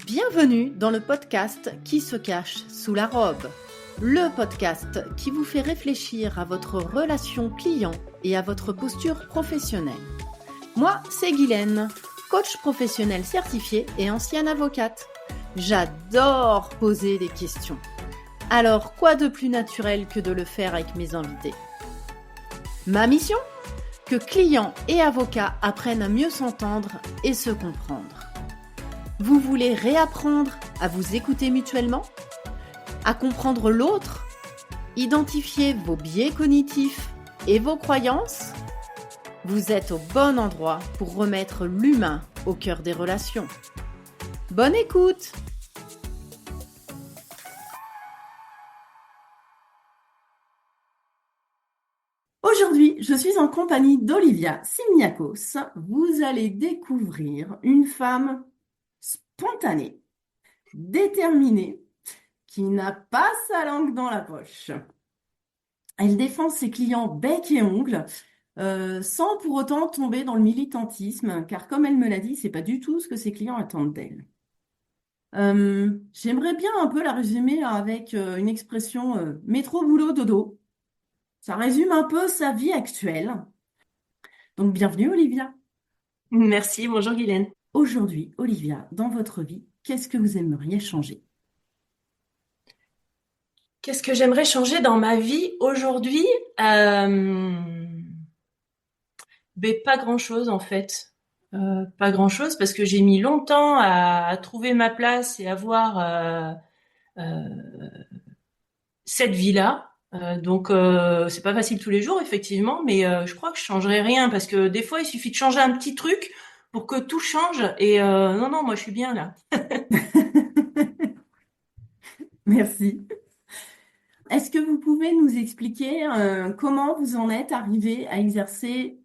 Bienvenue dans le podcast Qui se cache sous la robe, le podcast qui vous fait réfléchir à votre relation client et à votre posture professionnelle. Moi, c'est Guylaine, coach professionnel certifié et ancienne avocate. J'adore poser des questions. Alors, quoi de plus naturel que de le faire avec mes invités ? Ma mission ? Que clients et avocats apprennent à mieux s'entendre et se comprendre. Vous voulez réapprendre à vous écouter mutuellement ? À comprendre l'autre ? Identifier vos biais cognitifs et vos croyances ? Vous êtes au bon endroit pour remettre l'humain au cœur des relations. Bonne écoute ! Aujourd'hui, je suis en compagnie d'Olivia Simniakos. Vous allez découvrir une femme spontanée, déterminée, qui n'a pas sa langue dans la poche. Elle défend ses clients bec et ongles, sans pour autant tomber dans le militantisme, car comme elle me l'a dit, c'est pas du tout ce que ses clients attendent d'elle. J'aimerais bien un peu la résumer avec une expression métro, boulot, dodo. Ça résume un peu sa vie actuelle. Donc bienvenue Olivia. Merci, bonjour Guylaine. Aujourd'hui, Olivia, dans votre vie, qu'est-ce que vous aimeriez changer ? Qu'est-ce que j'aimerais changer dans ma vie aujourd'hui? Euh, Pas grand-chose en fait. Pas grand-chose parce que j'ai mis longtemps à trouver ma place et à voir euh, cette vie-là. C'est pas facile tous les jours effectivement, mais je crois que je changerai rien parce que des fois il suffit de changer un petit truc pour que tout change. Et non, moi je suis bien là. Merci. Est-ce que vous pouvez nous expliquer comment vous en êtes arrivé à exercer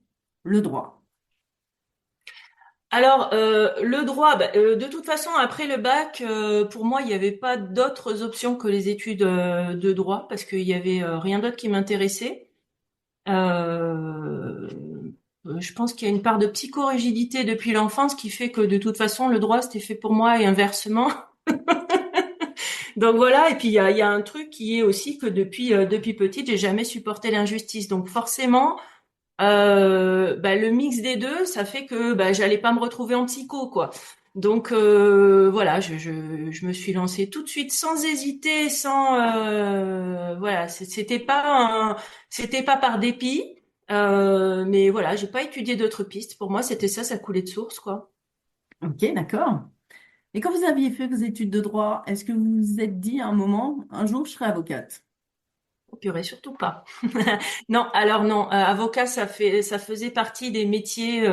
le droit? Alors, le droit, de toute façon, après le bac, pour moi, il n'y avait pas d'autres options que les études de droit, parce qu'il y avait rien d'autre qui m'intéressait. Euh, je pense qu'il y a une part de psychorigidité depuis l'enfance qui fait que de toute façon, le droit, c'était fait pour moi et inversement. Donc voilà, et puis il y a un truc qui est aussi que depuis petite, j'ai jamais supporté l'injustice. Donc forcément, le mix des deux, ça fait que j'allais pas me retrouver en psycho, quoi. Donc voilà, je me suis lancée tout de suite sans hésiter, sans voilà, c'était pas par dépit, mais voilà, j'ai pas étudié d'autres pistes. Pour moi, c'était ça, ça coulait de source, quoi. Ok, d'accord. Et quand vous aviez fait vos études de droit, est-ce que vous vous êtes dit à un moment, un jour, je serai avocate? Oh, purée, surtout pas. Non, alors non, avocat, ça faisait partie des métiers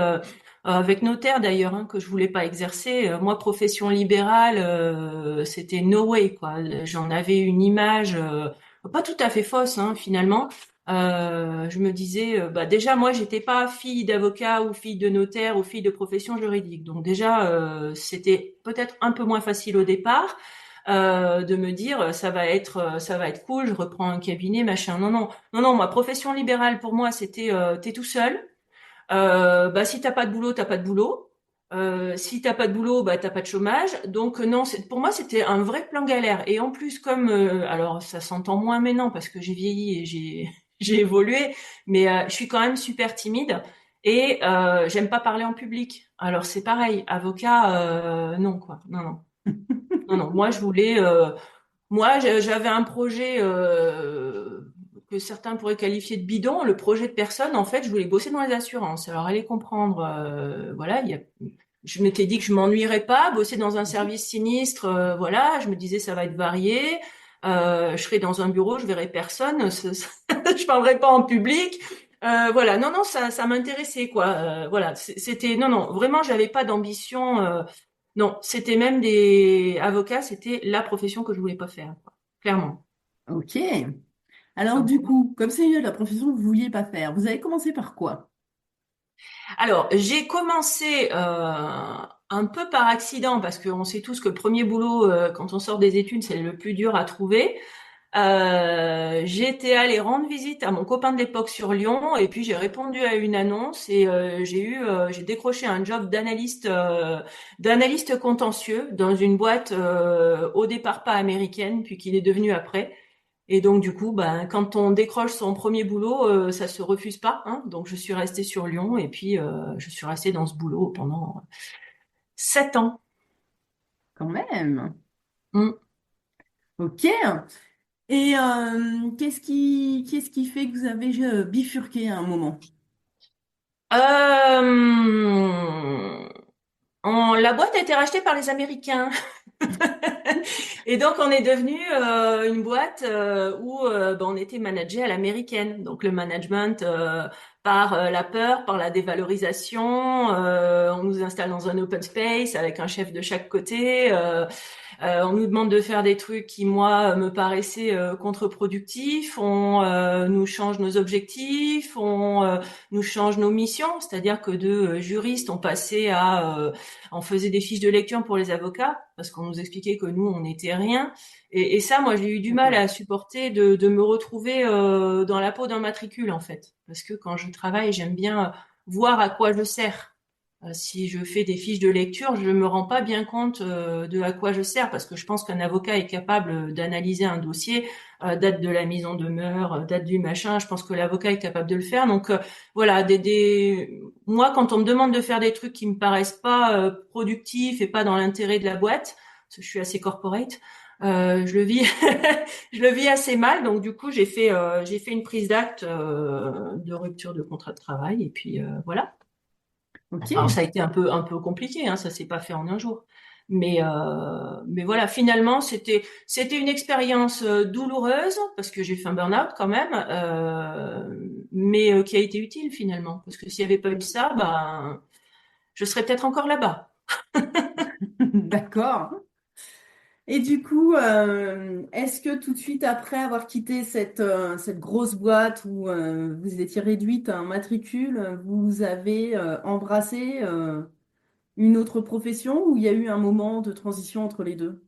avec notaire d'ailleurs hein, que je voulais pas exercer. Moi, profession libérale, c'était no way quoi. J'en avais une image pas tout à fait fausse hein, finalement. Je me disais, déjà moi, j'étais pas fille d'avocat ou fille de notaire ou fille de profession juridique. Donc déjà, c'était peut-être un peu moins facile au départ de me dire ça va être cool, je reprends un cabinet, machin. Non, moi profession libérale pour moi c'était t'es tout seul. Si t'as pas de boulot, t'as pas de boulot. Si t'as pas de boulot, t'as pas de chômage. Donc non, pour moi c'était un vrai plan galère. Et en plus comme alors ça s'entend moins maintenant parce que j'ai vieilli et j'ai j'ai évolué, mais je suis quand même super timide et j'aime pas parler en public. Alors c'est pareil, avocat non quoi, non. Moi, j'avais un projet que certains pourraient qualifier de bidon. Le projet de personne, en fait, je voulais bosser dans les assurances. Alors, allez comprendre, voilà, je m'étais dit que je m'ennuierais pas, bosser dans un service sinistre, voilà. Je me disais ça va être varié. Je serai dans un bureau, je verrai personne, je parlerai pas en public. Voilà, non, ça m'intéressait quoi. Voilà, c'était non, vraiment, j'avais pas d'ambition. Non, c'était même des avocats, c'était la profession que je voulais pas faire, quoi. Clairement. Ok. Alors Donc, du coup, comme c'est la profession que vous vouliez pas faire, vous avez commencé par quoi? alors, j'ai commencé un peu par accident parce qu'on sait tous que le premier boulot quand on sort des études, c'est le plus dur à trouver. J'étais allée rendre visite à mon copain de l'époque sur Lyon et puis j'ai répondu à une annonce et j'ai décroché un job d'analyste contentieux dans une boîte au départ pas américaine puis qu'il est devenu après. Et donc du coup, ben quand on décroche son premier boulot, ça se refuse pas, hein. Donc je suis restée sur Lyon et puis je suis restée dans ce boulot pendant 7 ans. Quand même. Mm. Ok. Et qu'est-ce qui fait que vous avez bifurqué à un moment? Euh, la boîte a été rachetée par les Américains. Et donc on est devenu une boîte où ben, on était managé à l'américaine. Donc le management par la peur, par la dévalorisation. On nous installe dans un open space avec un chef de chaque côté. On nous demande de faire des trucs qui, moi, me paraissaient contre-productifs. On nous change nos objectifs, on nous change nos missions. C'est-à-dire que de juristes, on faisait des fiches de lecture pour les avocats parce qu'on nous expliquait que nous, on n'était rien. Et ça, moi, j'ai eu du mal D'accord. à supporter de me retrouver dans la peau d'un matricule, en fait. Parce que quand je travaille, j'aime bien voir à quoi je sers. Si je fais des fiches de lecture, je me rends pas bien compte de à quoi je sers parce que je pense qu'un avocat est capable d'analyser un dossier, date de la mise en demeure, date du machin. Je pense que l'avocat est capable de le faire. Donc voilà, moi quand on me demande de faire des trucs qui me paraissent pas productifs et pas dans l'intérêt de la boîte, parce que je suis assez corporate, je le vis, je le vis assez mal. Donc du coup j'ai fait une prise d'acte de rupture de contrat de travail et puis voilà. Ok. Alors ça a été un peu compliqué, hein, ça s'est pas fait en un jour. Mais voilà, finalement c'était une expérience douloureuse parce que j'ai fait un burn-out quand même, mais qui a été utile finalement parce que s'il n'y avait pas eu ça, ben je serais peut-être encore là-bas. D'accord. Et du coup, est-ce que tout de suite après avoir quitté cette grosse boîte où vous étiez réduite à un matricule, vous avez embrassé une autre profession ou il y a eu un moment de transition entre les deux?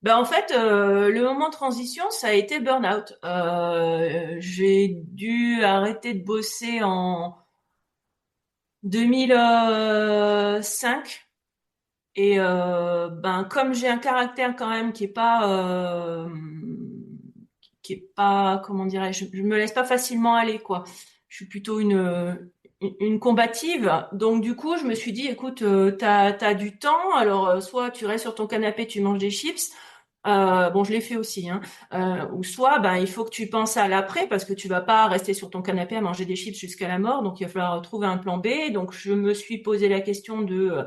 Ben en fait, le moment de transition, ça a été burn-out. J'ai dû arrêter de bosser en 2005. Et ben comme j'ai un caractère quand même qui est pas comment dirais-je, je me laisse pas facilement aller quoi. Je suis plutôt une combative. Donc du coup, je me suis dit écoute, t'as du temps, alors soit tu restes sur ton canapé, tu manges des chips. Bon, je l'ai fait aussi, hein. Ou soit, ben, il faut que tu penses à l'après parce que tu vas pas rester sur ton canapé à manger des chips jusqu'à la mort. Donc, il va falloir trouver un plan B. Donc, je me suis posé la question de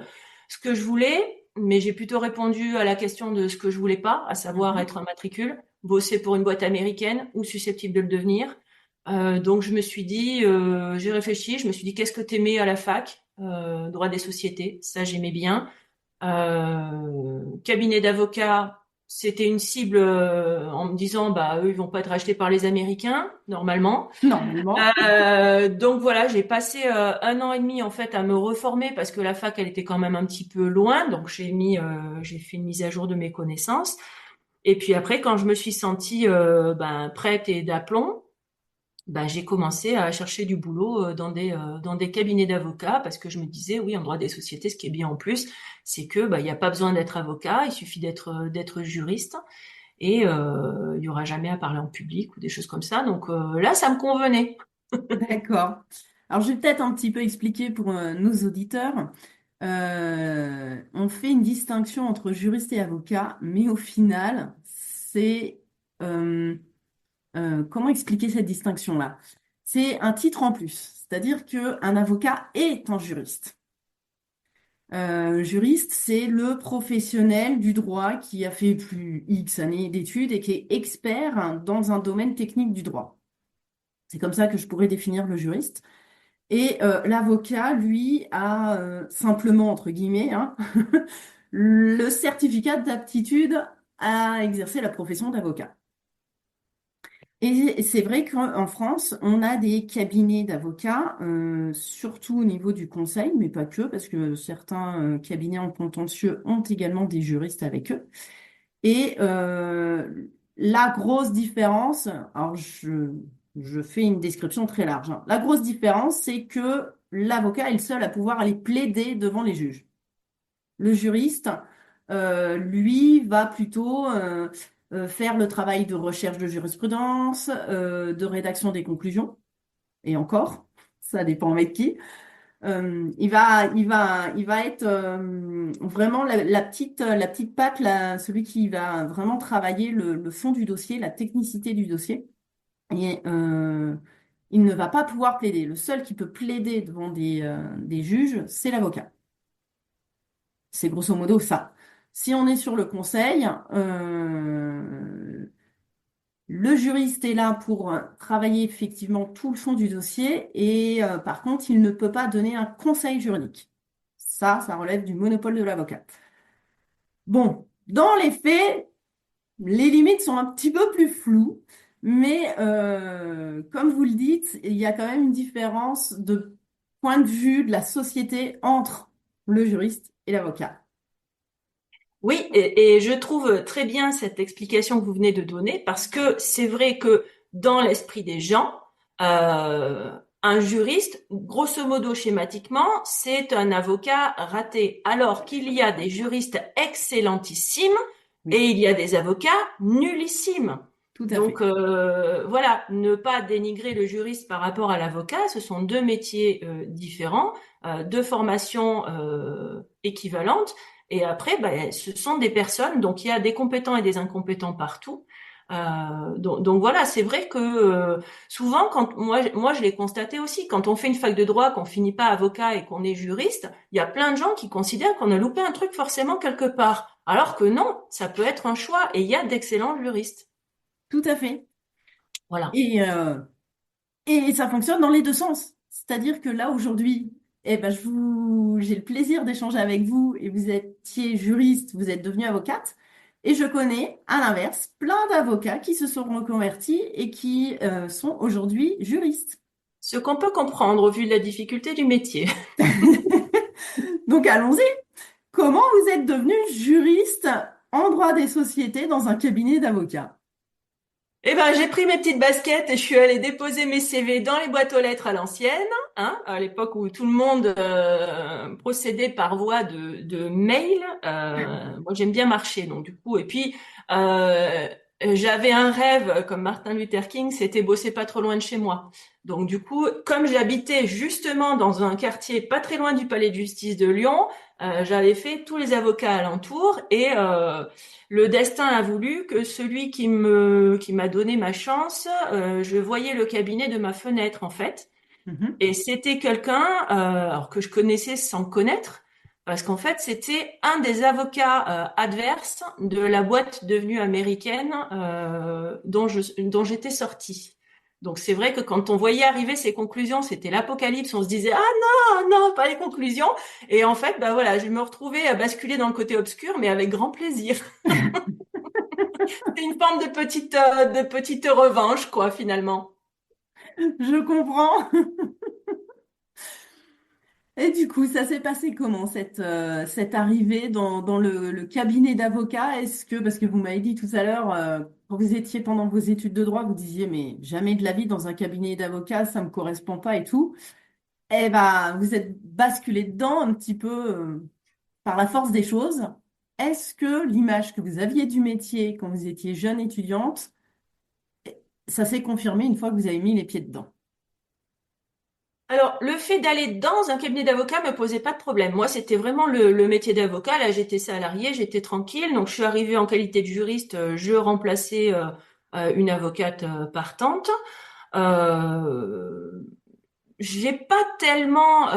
ce que je voulais, mais j'ai plutôt répondu à la question de ce que je voulais pas, à savoir Mhm. être un matricule, bosser pour une boîte américaine ou susceptible de le devenir. Donc, je me suis dit, j'ai réfléchi, je me suis dit, qu'est-ce que t'aimais à la fac? Droit des sociétés, ça j'aimais bien. Cabinet d'avocats, c'était une cible en me disant, bah eux, ils vont pas être rachetés par les Américains, normalement. Normalement. Donc voilà, j'ai passé 1 an et demi en fait à me reformer parce que la fac, elle était quand même un petit peu loin. Donc j'ai fait une mise à jour de mes connaissances. Et puis après, quand je me suis sentie ben, prête et d'aplomb, bah, j'ai commencé à chercher du boulot dans des cabinets d'avocats parce que je me disais, oui, en droit des sociétés, ce qui est bien en plus, c'est que bah, il n'y a pas besoin d'être avocat, il suffit d'être juriste et il y aura jamais à parler en public ou des choses comme ça. Donc là, ça me convenait. D'accord. Alors, je vais peut-être un petit peu expliquer pour nos auditeurs. On fait une distinction entre juriste et avocat, mais au final, c'est comment expliquer cette distinction-là? C'est un titre en plus, c'est-à-dire qu'un avocat est un juriste. Juriste, c'est le professionnel du droit qui a fait plus X années d'études et qui est expert dans un domaine technique du droit. C'est comme ça que je pourrais définir le juriste. Et l'avocat, lui, a simplement, entre guillemets, hein, le certificat d'aptitude à exercer la profession d'avocat. Et c'est vrai qu'en France, on a des cabinets d'avocats, surtout au niveau du conseil, mais pas que, parce que certains cabinets en contentieux ont également des juristes avec eux. Et La grosse différence, alors je fais une description très large, hein. La grosse différence, c'est que l'avocat est le seul à pouvoir aller plaider devant les juges. Le juriste, lui, va plutôt faire le travail de recherche de jurisprudence, de rédaction des conclusions, et encore, ça dépend avec qui. Il va être vraiment la petite patte, celui qui va vraiment travailler le fond du dossier, la technicité du dossier. Et il ne va pas pouvoir plaider. Le seul qui peut plaider devant des juges, c'est l'avocat. C'est grosso modo ça. Si on est sur le conseil, le juriste est là pour travailler effectivement tout le fond du dossier et par contre, il ne peut pas donner un conseil juridique. Ça relève du monopole de l'avocat. Bon, dans les faits, les limites sont un petit peu plus floues, mais comme vous le dites, il y a quand même une différence de point de vue de la société entre le juriste et l'avocat. Oui, et je trouve très bien cette explication que vous venez de donner parce que c'est vrai que dans l'esprit des gens, un juriste, grosso modo schématiquement, c'est un avocat raté, alors qu'il y a des juristes excellentissimes Oui, et il y a des avocats nullissimes. tout à Donc fait. voilà, ne pas dénigrer le juriste par rapport à l'avocat, ce sont deux métiers différents, deux formations équivalentes. Et après, ben, ce sont des personnes, donc il y a des compétents et des incompétents partout. Donc voilà, c'est vrai que souvent, quand moi je l'ai constaté aussi, quand on fait une fac de droit, qu'on finit pas avocat et qu'on est juriste, il y a plein de gens qui considèrent qu'on a loupé un truc forcément quelque part, alors que non, ça peut être un choix et il y a d'excellents juristes. Tout à fait. Voilà. Et, euh, et ça fonctionne dans les deux sens. C'est-à-dire que là, aujourd'hui, eh ben, j'ai le plaisir d'échanger avec vous et vous étiez juriste, vous êtes devenue avocate. Et je connais, à l'inverse, plein d'avocats qui se sont reconvertis et qui sont aujourd'hui juristes. Ce qu'on peut comprendre au vu de la difficulté du métier. Donc allons-y. Comment vous êtes devenu juriste en droit des sociétés dans un cabinet d'avocats? Eh ben, j'ai pris mes petites baskets et je suis allée déposer mes CV dans les boîtes aux lettres à l'ancienne, hein, à l'époque où tout le monde procédait par voie de mail. Moi, j'aime bien marcher, donc du coup, et puis j'avais un rêve comme Martin Luther King, c'était bosser pas trop loin de chez moi. Donc du coup, comme j'habitais justement dans un quartier pas très loin du palais de justice de Lyon, j'avais fait tous les avocats alentour et le destin a voulu que celui qui m'a donné ma chance, je voyais le cabinet de ma fenêtre en fait, Mhm, et c'était quelqu'un alors que je connaissais sans connaître, parce qu'en fait c'était un des avocats adverses de la boîte devenue américaine dont j'étais sortie. Donc c'est vrai que quand on voyait arriver ces conclusions, c'était l'apocalypse. On se disait ah non non pas les conclusions. Et en fait bah voilà, je me retrouvais à basculer dans le côté obscur, mais avec grand plaisir. C'est une forme de petite revanche, quoi, finalement. je comprends. Et du coup, ça s'est passé comment cette arrivée dans le cabinet d'avocat? Est-ce que, parce que vous m'avez dit tout à l'heure, quand vous étiez pendant vos études de droit, vous disiez, mais jamais de la vie dans un cabinet d'avocat, ça me correspond pas et tout. Eh ben, vous êtes basculé dedans un petit peu par la force des choses. Est-ce que l'image que vous aviez du métier quand vous étiez jeune étudiante, ça s'est confirmé une fois que vous avez mis les pieds dedans? Alors, le fait d'aller dans un cabinet d'avocat me posait pas de problème. Moi, c'était vraiment le métier d'avocat. Là, j'étais salariée, j'étais tranquille. Donc, je suis arrivée en qualité de juriste. Je remplaçais une avocate partante. Euh, j'ai pas tellement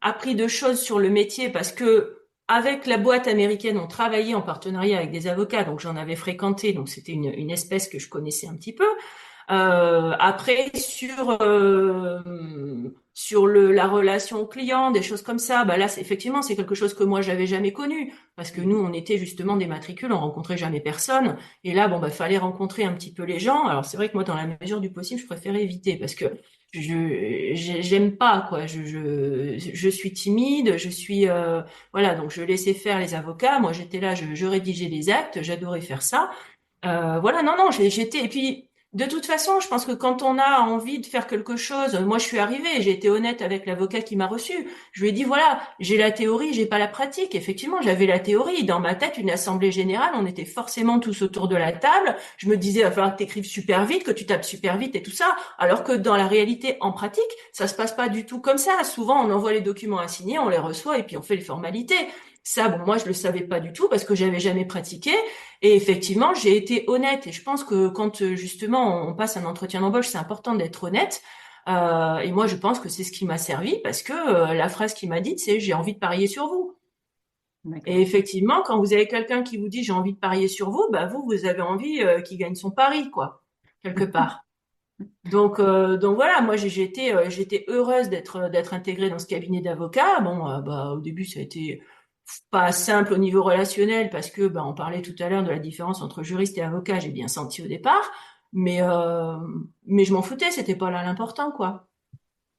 appris de choses sur le métier parce que avec la boîte américaine, on travaillait en partenariat avec des avocats, donc j'en avais fréquenté, donc c'était une espèce que je connaissais un petit peu. Après, sur la relation client, des choses comme ça, bah là, effectivement, c'est quelque chose que moi, j'avais jamais connu. Parce que nous, on était justement des matricules, on rencontrait jamais personne. Et là, bon, bah, fallait rencontrer un petit peu les gens. Alors, c'est vrai que moi, dans la mesure du possible, je préférais éviter parce que j'aime pas, quoi. Je suis timide, voilà, donc je laissais faire les avocats. Moi, j'étais là, je rédigeais les actes, j'adorais faire ça. Voilà, non, non, j'étais. Et puis, de toute façon, je pense que quand on a envie de faire quelque chose, moi, je suis arrivée, j'ai été honnête avec l'avocat qui m'a reçu. Je lui ai dit, voilà, j'ai la théorie, j'ai pas la pratique. Effectivement, j'avais la théorie. Dans ma tête, une assemblée générale, on était forcément tous autour de la table. Je me disais, il va falloir que tu écrives super vite, que tu tapes super vite et tout ça. Alors que dans la réalité, en pratique, ça se passe pas du tout comme ça. Souvent, on envoie les documents à signer, on les reçoit et puis on fait les formalités. Ça, bon, moi, je le savais pas du tout parce que j'avais jamais pratiqué. Et effectivement, j'ai été honnête. Et je pense que quand justement on passe un entretien d'embauche, c'est important d'être honnête. Et moi, je pense que c'est ce qui m'a servi parce que la phrase qu'il m'a dite, c'est j'ai envie de parier sur vous. Et D'accord. effectivement, quand vous avez quelqu'un qui vous dit j'ai envie de parier sur vous, bah vous avez envie qu'il gagne son pari, quoi, quelque part. Donc voilà, moi j'étais heureuse d'être intégrée dans ce cabinet d'avocats. Bon, bah au début ça a été pas simple au niveau relationnel parce que bah on parlait tout à l'heure de la différence entre juriste et avocat, j'ai bien senti au départ, mais euh, mais je m'en foutais, c'était pas là l'important quoi.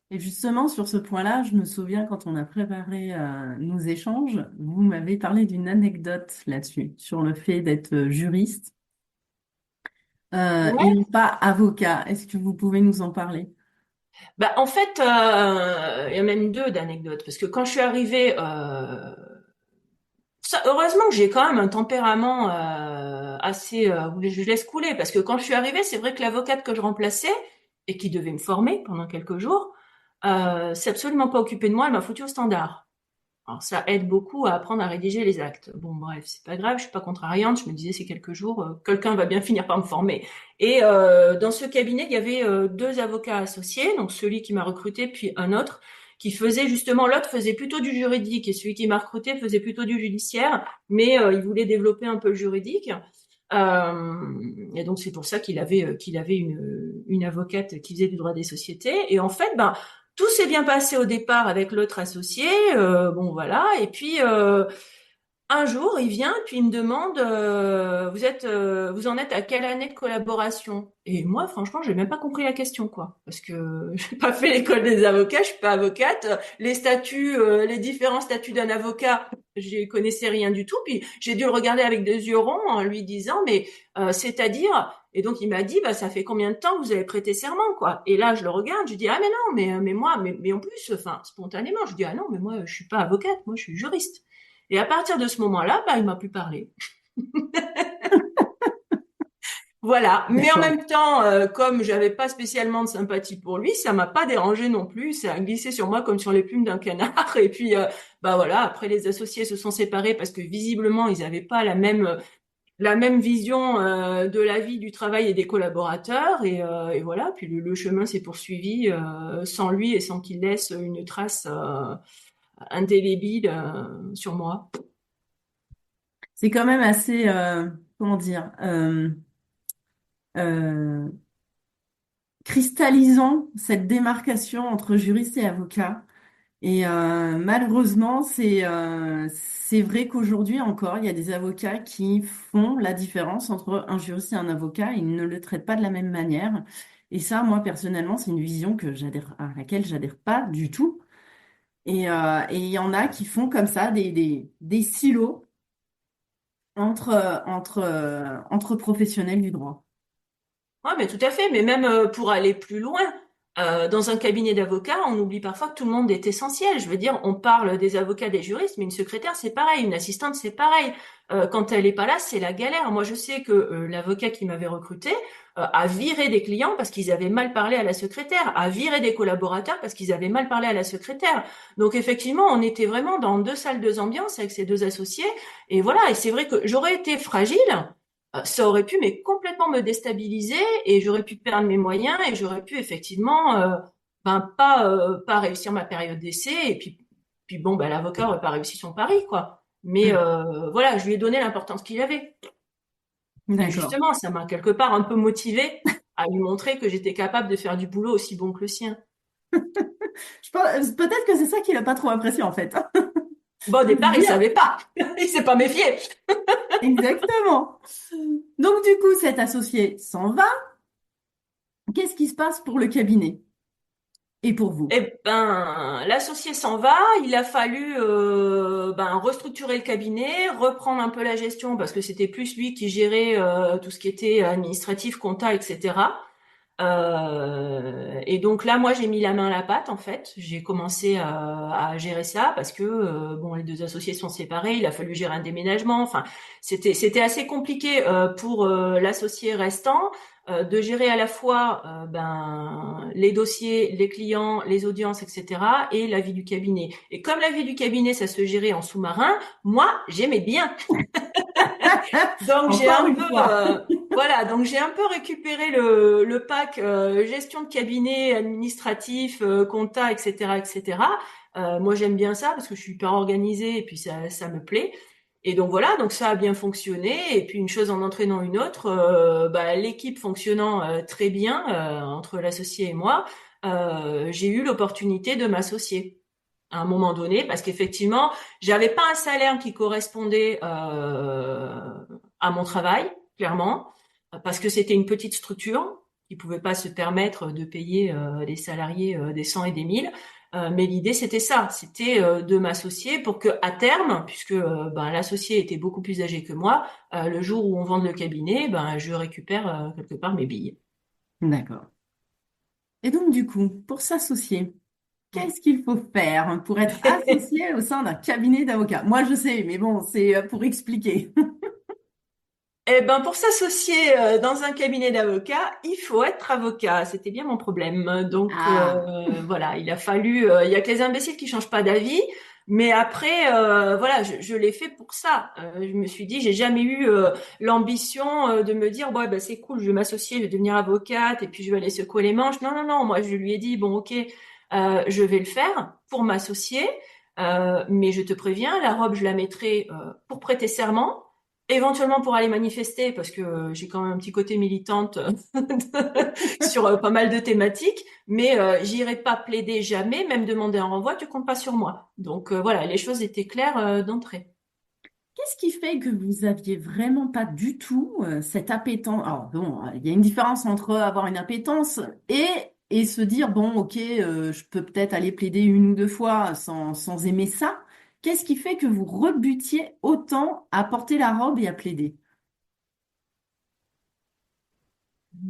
Et justement, sur ce point-là, je me souviens quand on a préparé nos échanges, vous m'avez parlé d'une anecdote là-dessus, sur le fait d'être juriste et Ouais. non pas avocat. Est-ce que vous pouvez nous en parler? Bah en fait, il y a même deux d'anecdotes parce que quand je suis arrivée heureusement que j'ai quand même un tempérament assez où je laisse couler parce que quand je suis arrivée, c'est vrai que l'avocate que je remplaçais et qui devait me former pendant quelques jours, s'est absolument pas occupée de moi, elle m'a foutu au standard. Alors ça aide beaucoup à apprendre à rédiger les actes. Bon bref, c'est pas grave, je suis pas contrariante, je me disais c'est quelques jours, quelqu'un va bien finir par me former. Et dans ce cabinet, il y avait deux avocats associés, donc celui qui m'a recruté puis un autre qui faisait justement, l'autre faisait plutôt du juridique et celui qui m'a recruté faisait plutôt du judiciaire, mais il voulait développer un peu le juridique. Et donc c'est pour ça qu'il avait une avocate qui faisait du droit des sociétés. Et en fait, ben tout s'est bien passé au départ avec l'autre associé, bon voilà. Et puis un jour, il vient puis il me demande, vous en êtes à quelle année de collaboration? Et moi, franchement, j'ai même pas compris la question, quoi, parce que j'ai pas fait l'école des avocats, je suis pas avocate. Les statuts, les différents statuts d'un avocat, je connaissais rien du tout. Puis j'ai dû le regarder avec des yeux ronds en lui disant, mais c'est-à-dire. Et donc il m'a dit, bah ça fait combien de temps que vous avez prêté serment, quoi? Et là je le regarde, je dis, ah mais non, mais moi, mais en plus, enfin spontanément, je dis, ah non, mais moi je suis pas avocate, moi je suis juriste. Et à partir de ce moment-là, bah, il m'a plus parlé. Voilà. Mais en D'accord. même temps, comme j'avais pas spécialement de sympathie pour lui, ça m'a pas dérangé non plus. Ça a glissé sur moi comme sur les plumes d'un canard. Et puis, bah voilà. Après, les associés se sont séparés parce que visiblement, ils n'avaient pas la même vision de la vie, du travail et des collaborateurs. Et voilà. Puis le chemin s'est poursuivi sans lui et sans qu'il laisse une trace indélébile sur moi. C'est quand même assez, comment dire, euh, cristallisant cette démarcation entre juriste et avocat. Et malheureusement, c'est vrai qu'aujourd'hui encore, il y a des avocats qui font la différence entre un juriste et un avocat. Ils ne le traitent pas de la même manière. Et ça, moi, personnellement, c'est une vision à laquelle j'adhère pas du tout. Et il y en a qui font comme ça des silos entre professionnels du droit. Ouais, mais tout à fait. Mais même pour aller plus loin, dans un cabinet d'avocats, on oublie parfois que tout le monde est essentiel. Je veux dire, on parle des avocats, des juristes, mais une secrétaire, c'est pareil, une assistante, c'est pareil. Quand elle est pas là, c'est la galère. Moi, je sais que l'avocat qui m'avait recruté a viré des clients parce qu'ils avaient mal parlé à la secrétaire, a viré des collaborateurs parce qu'ils avaient mal parlé à la secrétaire. Donc effectivement, on était vraiment dans deux salles, deux ambiances avec ces deux associés. Et voilà. Et c'est vrai que j'aurais été fragile. Ça aurait pu mais complètement me déstabiliser et j'aurais pu perdre mes moyens et j'aurais pu effectivement pas réussir ma période d'essai et puis bon bah l'avocat aurait pas réussi son pari quoi. Mais Hmm. voilà, je lui ai donné l'importance qu'il avait et D'accord. justement ça m'a quelque part un peu motivée à lui montrer que j'étais capable de faire du boulot aussi bon que le sien. Peut-être que c'est ça qu'il a pas trop apprécié en fait. Bon au De se départ il dire savait pas, il s'est pas méfié. exactement. Donc du coup, cet associé s'en va. Qu'est-ce qui se passe pour le cabinet? Et pour vous? Eh ben, l'associé s'en va. Il a fallu restructurer le cabinet, reprendre un peu la gestion parce que c'était plus lui qui gérait tout ce qui était administratif, compta, etc. Et donc là, moi, j'ai mis la main à la pâte en fait. J'ai commencé à gérer ça parce que bon, les deux associés sont séparés. Il a fallu gérer un déménagement. Enfin, c'était assez compliqué pour l'associé restant de gérer à la fois les dossiers, les clients, les audiences, etc. et la vie du cabinet. Et comme la vie du cabinet, ça se gérait en sous-marin, moi, j'aimais bien. Donc j'ai Encore un une peu fois. voilà, donc j'ai un peu récupéré le pack gestion de cabinet, administratif, compta, etc., etc. Moi j'aime bien ça parce que je suis hyper organisée et puis ça me plaît. Et donc voilà, donc ça a bien fonctionné. Et puis une chose en entraînant une autre, l'équipe fonctionnant très bien entre l'associé et moi, j'ai eu l'opportunité de m'associer à un moment donné parce qu'effectivement j'avais pas un salaire qui correspondait à mon travail, clairement, parce que c'était une petite structure qui pouvait pas se permettre de payer des salariés des 100 et des 1000. Mais l'idée c'était ça, c'était de m'associer pour que à terme, puisque l'associé était beaucoup plus âgé que moi, le jour où on vende le cabinet, je récupère quelque part mes billes. D'accord. Et donc, du coup, pour s'associer, qu'est-ce qu'il faut faire pour être associé au sein d'un cabinet d'avocats? Moi, je sais, mais bon, c'est pour expliquer. Eh ben, pour s'associer dans un cabinet d'avocat, il faut être avocat. C'était bien mon problème. Donc Ah, voilà, il a fallu. Il y a que les imbéciles qui changent pas d'avis. Mais après, voilà, je l'ai fait pour ça. Je me suis dit, j'ai jamais eu l'ambition de me dire, ouais, ben c'est cool, je vais m'associer, je vais devenir avocate et puis je vais aller secouer les manches. Non, non, non. Moi, je lui ai dit, bon, ok, je vais le faire pour m'associer, mais je te préviens, la robe, je la mettrai pour prêter serment. Éventuellement pour aller manifester, parce que j'ai quand même un petit côté militante sur pas mal de thématiques, mais j'irai pas plaider jamais, même demander un renvoi, tu comptes pas sur moi. Donc voilà, les choses étaient claires d'entrée. qu'est-ce qui fait que vous aviez vraiment pas du tout cette appétence? Alors, bon, il y a une différence entre avoir une appétence et se dire, bon, ok, je peux peut-être aller plaider une ou deux fois sans aimer ça. Qu'est-ce qui fait que vous rebutiez autant à porter la robe et à plaider?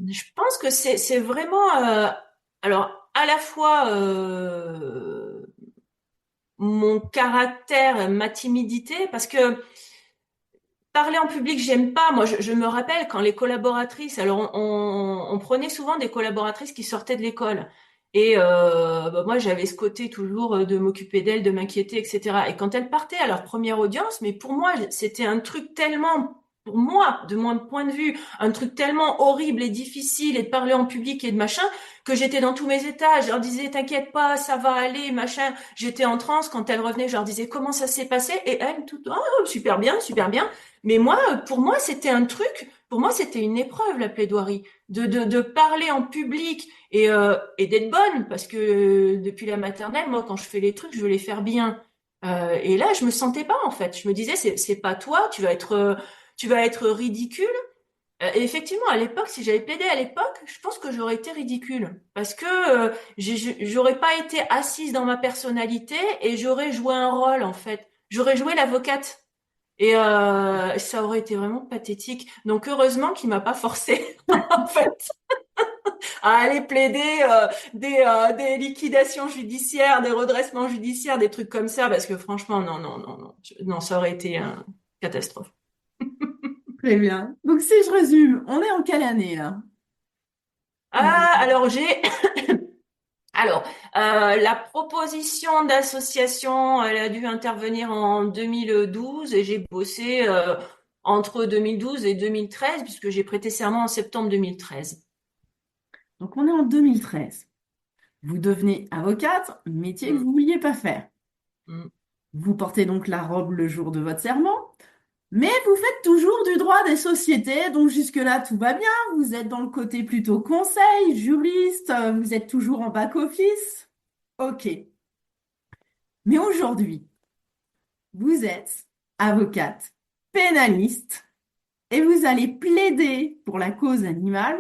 Je pense que c'est vraiment alors à la fois mon caractère, ma timidité, parce que parler en public, j'aime pas. Moi, je me rappelle quand les collaboratrices, alors on prenait souvent des collaboratrices qui sortaient de l'école. Et moi, j'avais ce côté toujours de m'occuper d'elles, de m'inquiéter, etc. Et quand elles partaient à leur première audience, mais pour moi, c'était un truc tellement, pour moi, de mon point de vue, un truc tellement horrible et difficile et de parler en public et de machin, que j'étais dans tous mes états. Je leur disais, t'inquiète pas, ça va aller, machin. J'étais en transe. Quand elles revenaient, je leur disais, comment ça s'est passé? Et elles, tout, oh, super bien, super bien. Mais moi, pour moi, c'était un truc, pour moi, c'était une épreuve, la plaidoirie, de parler en public et d'être bonne, parce que depuis la maternelle, moi, quand je fais les trucs, je veux les faire bien. Et là, je me sentais pas, en fait. Je me disais, c'est pas toi, tu vas être ridicule. Et effectivement, à l'époque, si j'avais plaidé à l'époque, je pense que j'aurais été ridicule, parce que j'aurais pas été assise dans ma personnalité et j'aurais joué un rôle, en fait. J'aurais joué l'avocate. Et ça aurait été vraiment pathétique. Donc heureusement qu'il m'a pas forcé en fait à aller plaider des liquidations judiciaires, des redressements judiciaires, des trucs comme ça, parce que franchement non non non non non, ça aurait été une catastrophe. Très bien. Donc, si je résume, on est en quelle année là? Ah alors j'ai alors la proposition d'association, elle a dû intervenir en 2012 et j'ai bossé entre 2012 et 2013 puisque j'ai prêté serment en septembre 2013. Donc, on est en 2013. Vous devenez avocate, métier que vous ne vouliez pas faire. Mm. Vous portez donc la robe le jour de votre serment, mais vous faites toujours du droit des sociétés, donc jusque-là tout va bien. Vous êtes dans le côté plutôt conseil, juriste, vous êtes toujours en back-office. Ok. Mais aujourd'hui, vous êtes avocate, pénaliste, et vous allez plaider pour la cause animale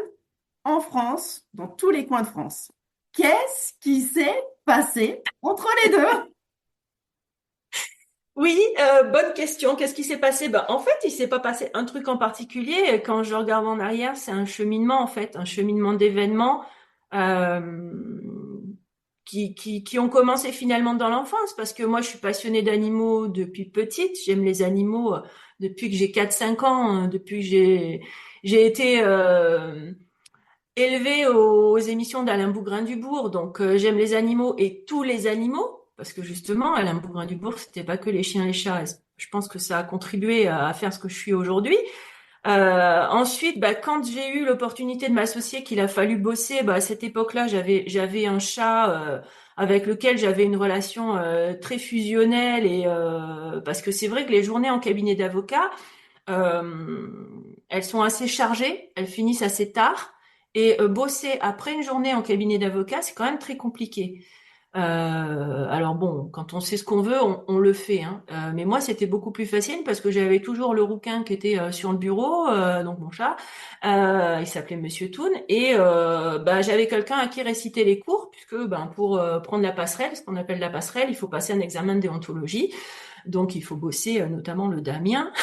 en France, dans tous les coins de France. Qu'est-ce qui s'est passé entre les deux? Oui, bonne question. Qu'est-ce qui s'est passé? Ben, en fait, il s'est pas passé un truc en particulier. Quand je regarde en arrière, c'est un cheminement, en fait, un cheminement d'événements euh, qui ont commencé finalement dans l'enfance. Parce que moi, je suis passionnée d'animaux depuis petite. J'aime les animaux depuis que j'ai 4 5 ans, depuis que j'ai été élevée aux émissions d'Alain Bougrain-Dubourg. Donc, j'aime les animaux et tous les animaux. Parce que justement, Alain Bougrain-Dubourg, c'était pas que les chiens et les chats. Je pense que ça a contribué à faire ce que je suis aujourd'hui. Ensuite, bah, quand j'ai eu l'opportunité de m'associer, qu'il a fallu bosser, bah, à cette époque-là, j'avais un chat avec lequel j'avais une relation très fusionnelle et parce que c'est vrai que les journées en cabinet d'avocat, elles sont assez chargées, elles finissent assez tard et bosser après une journée en cabinet d'avocat, c'est quand même très compliqué. Alors bon, quand on sait ce qu'on veut, on le fait, hein. Mais moi, c'était beaucoup plus facile parce que j'avais toujours le rouquin qui était sur le bureau, donc mon chat. Il s'appelait Monsieur Toon et bah, j'avais quelqu'un à qui réciter les cours puisque ben pour prendre la passerelle, ce qu'on appelle la passerelle, il faut passer un examen de déontologie. Donc il faut bosser notamment le damien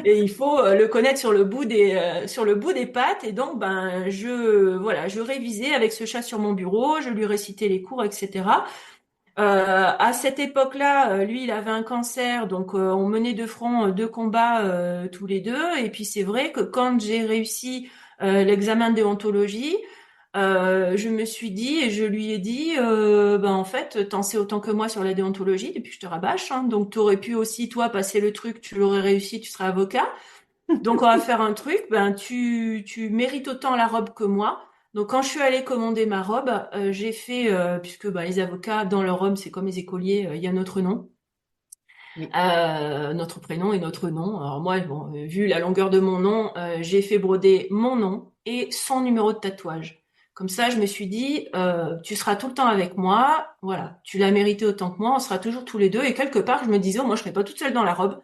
et il faut le connaître sur le bout des pattes. Et donc, ben, je révisais avec ce chat sur mon bureau, je lui récitais les cours, etc. À cette époque-là, lui, il avait un cancer, donc on menait de front deux combats tous les deux. Et puis c'est vrai que quand j'ai réussi l'examen de déontologie, je me suis dit et je lui ai dit, ben en fait, t'en sais autant que moi sur la déontologie, et puis je te rabâche, hein, donc t'aurais pu aussi toi passer le truc, tu l'aurais réussi, tu serais avocat. Donc on va faire un truc, ben tu mérites autant la robe que moi. Donc quand je suis allée commander ma robe, j'ai fait puisque ben, les avocats dans leur robe c'est comme les écoliers, il y a notre nom, Oui. notre prénom et notre nom. Alors moi, bon, vu la longueur de mon nom, j'ai fait broder mon nom et son numéro de tatouage. Comme ça, je me suis dit, tu seras tout le temps avec moi. Voilà, tu l'as mérité autant que moi. On sera toujours tous les deux. Et quelque part, je me disais, oh, moi, je serai pas toute seule dans la robe.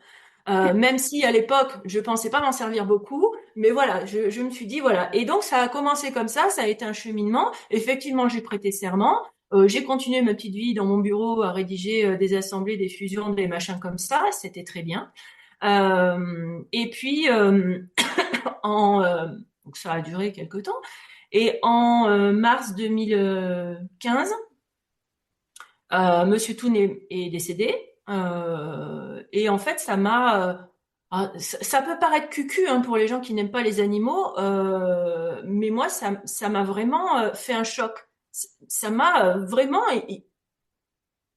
Même si à l'époque, je pensais pas m'en servir beaucoup, mais voilà, je me suis dit voilà. Et donc ça a commencé comme ça a été un cheminement. Effectivement, j'ai prêté serment. J'ai continué ma petite vie dans mon bureau à rédiger des assemblées, des fusions, des machins comme ça. C'était très bien. Et puis en donc ça a duré quelque temps. Et en mars 2015, Monsieur Toon est décédé. Et en fait, ça peut paraître cucu hein, pour les gens qui n'aiment pas les animaux, mais moi, ça m'a vraiment fait un choc. Ça m'a vraiment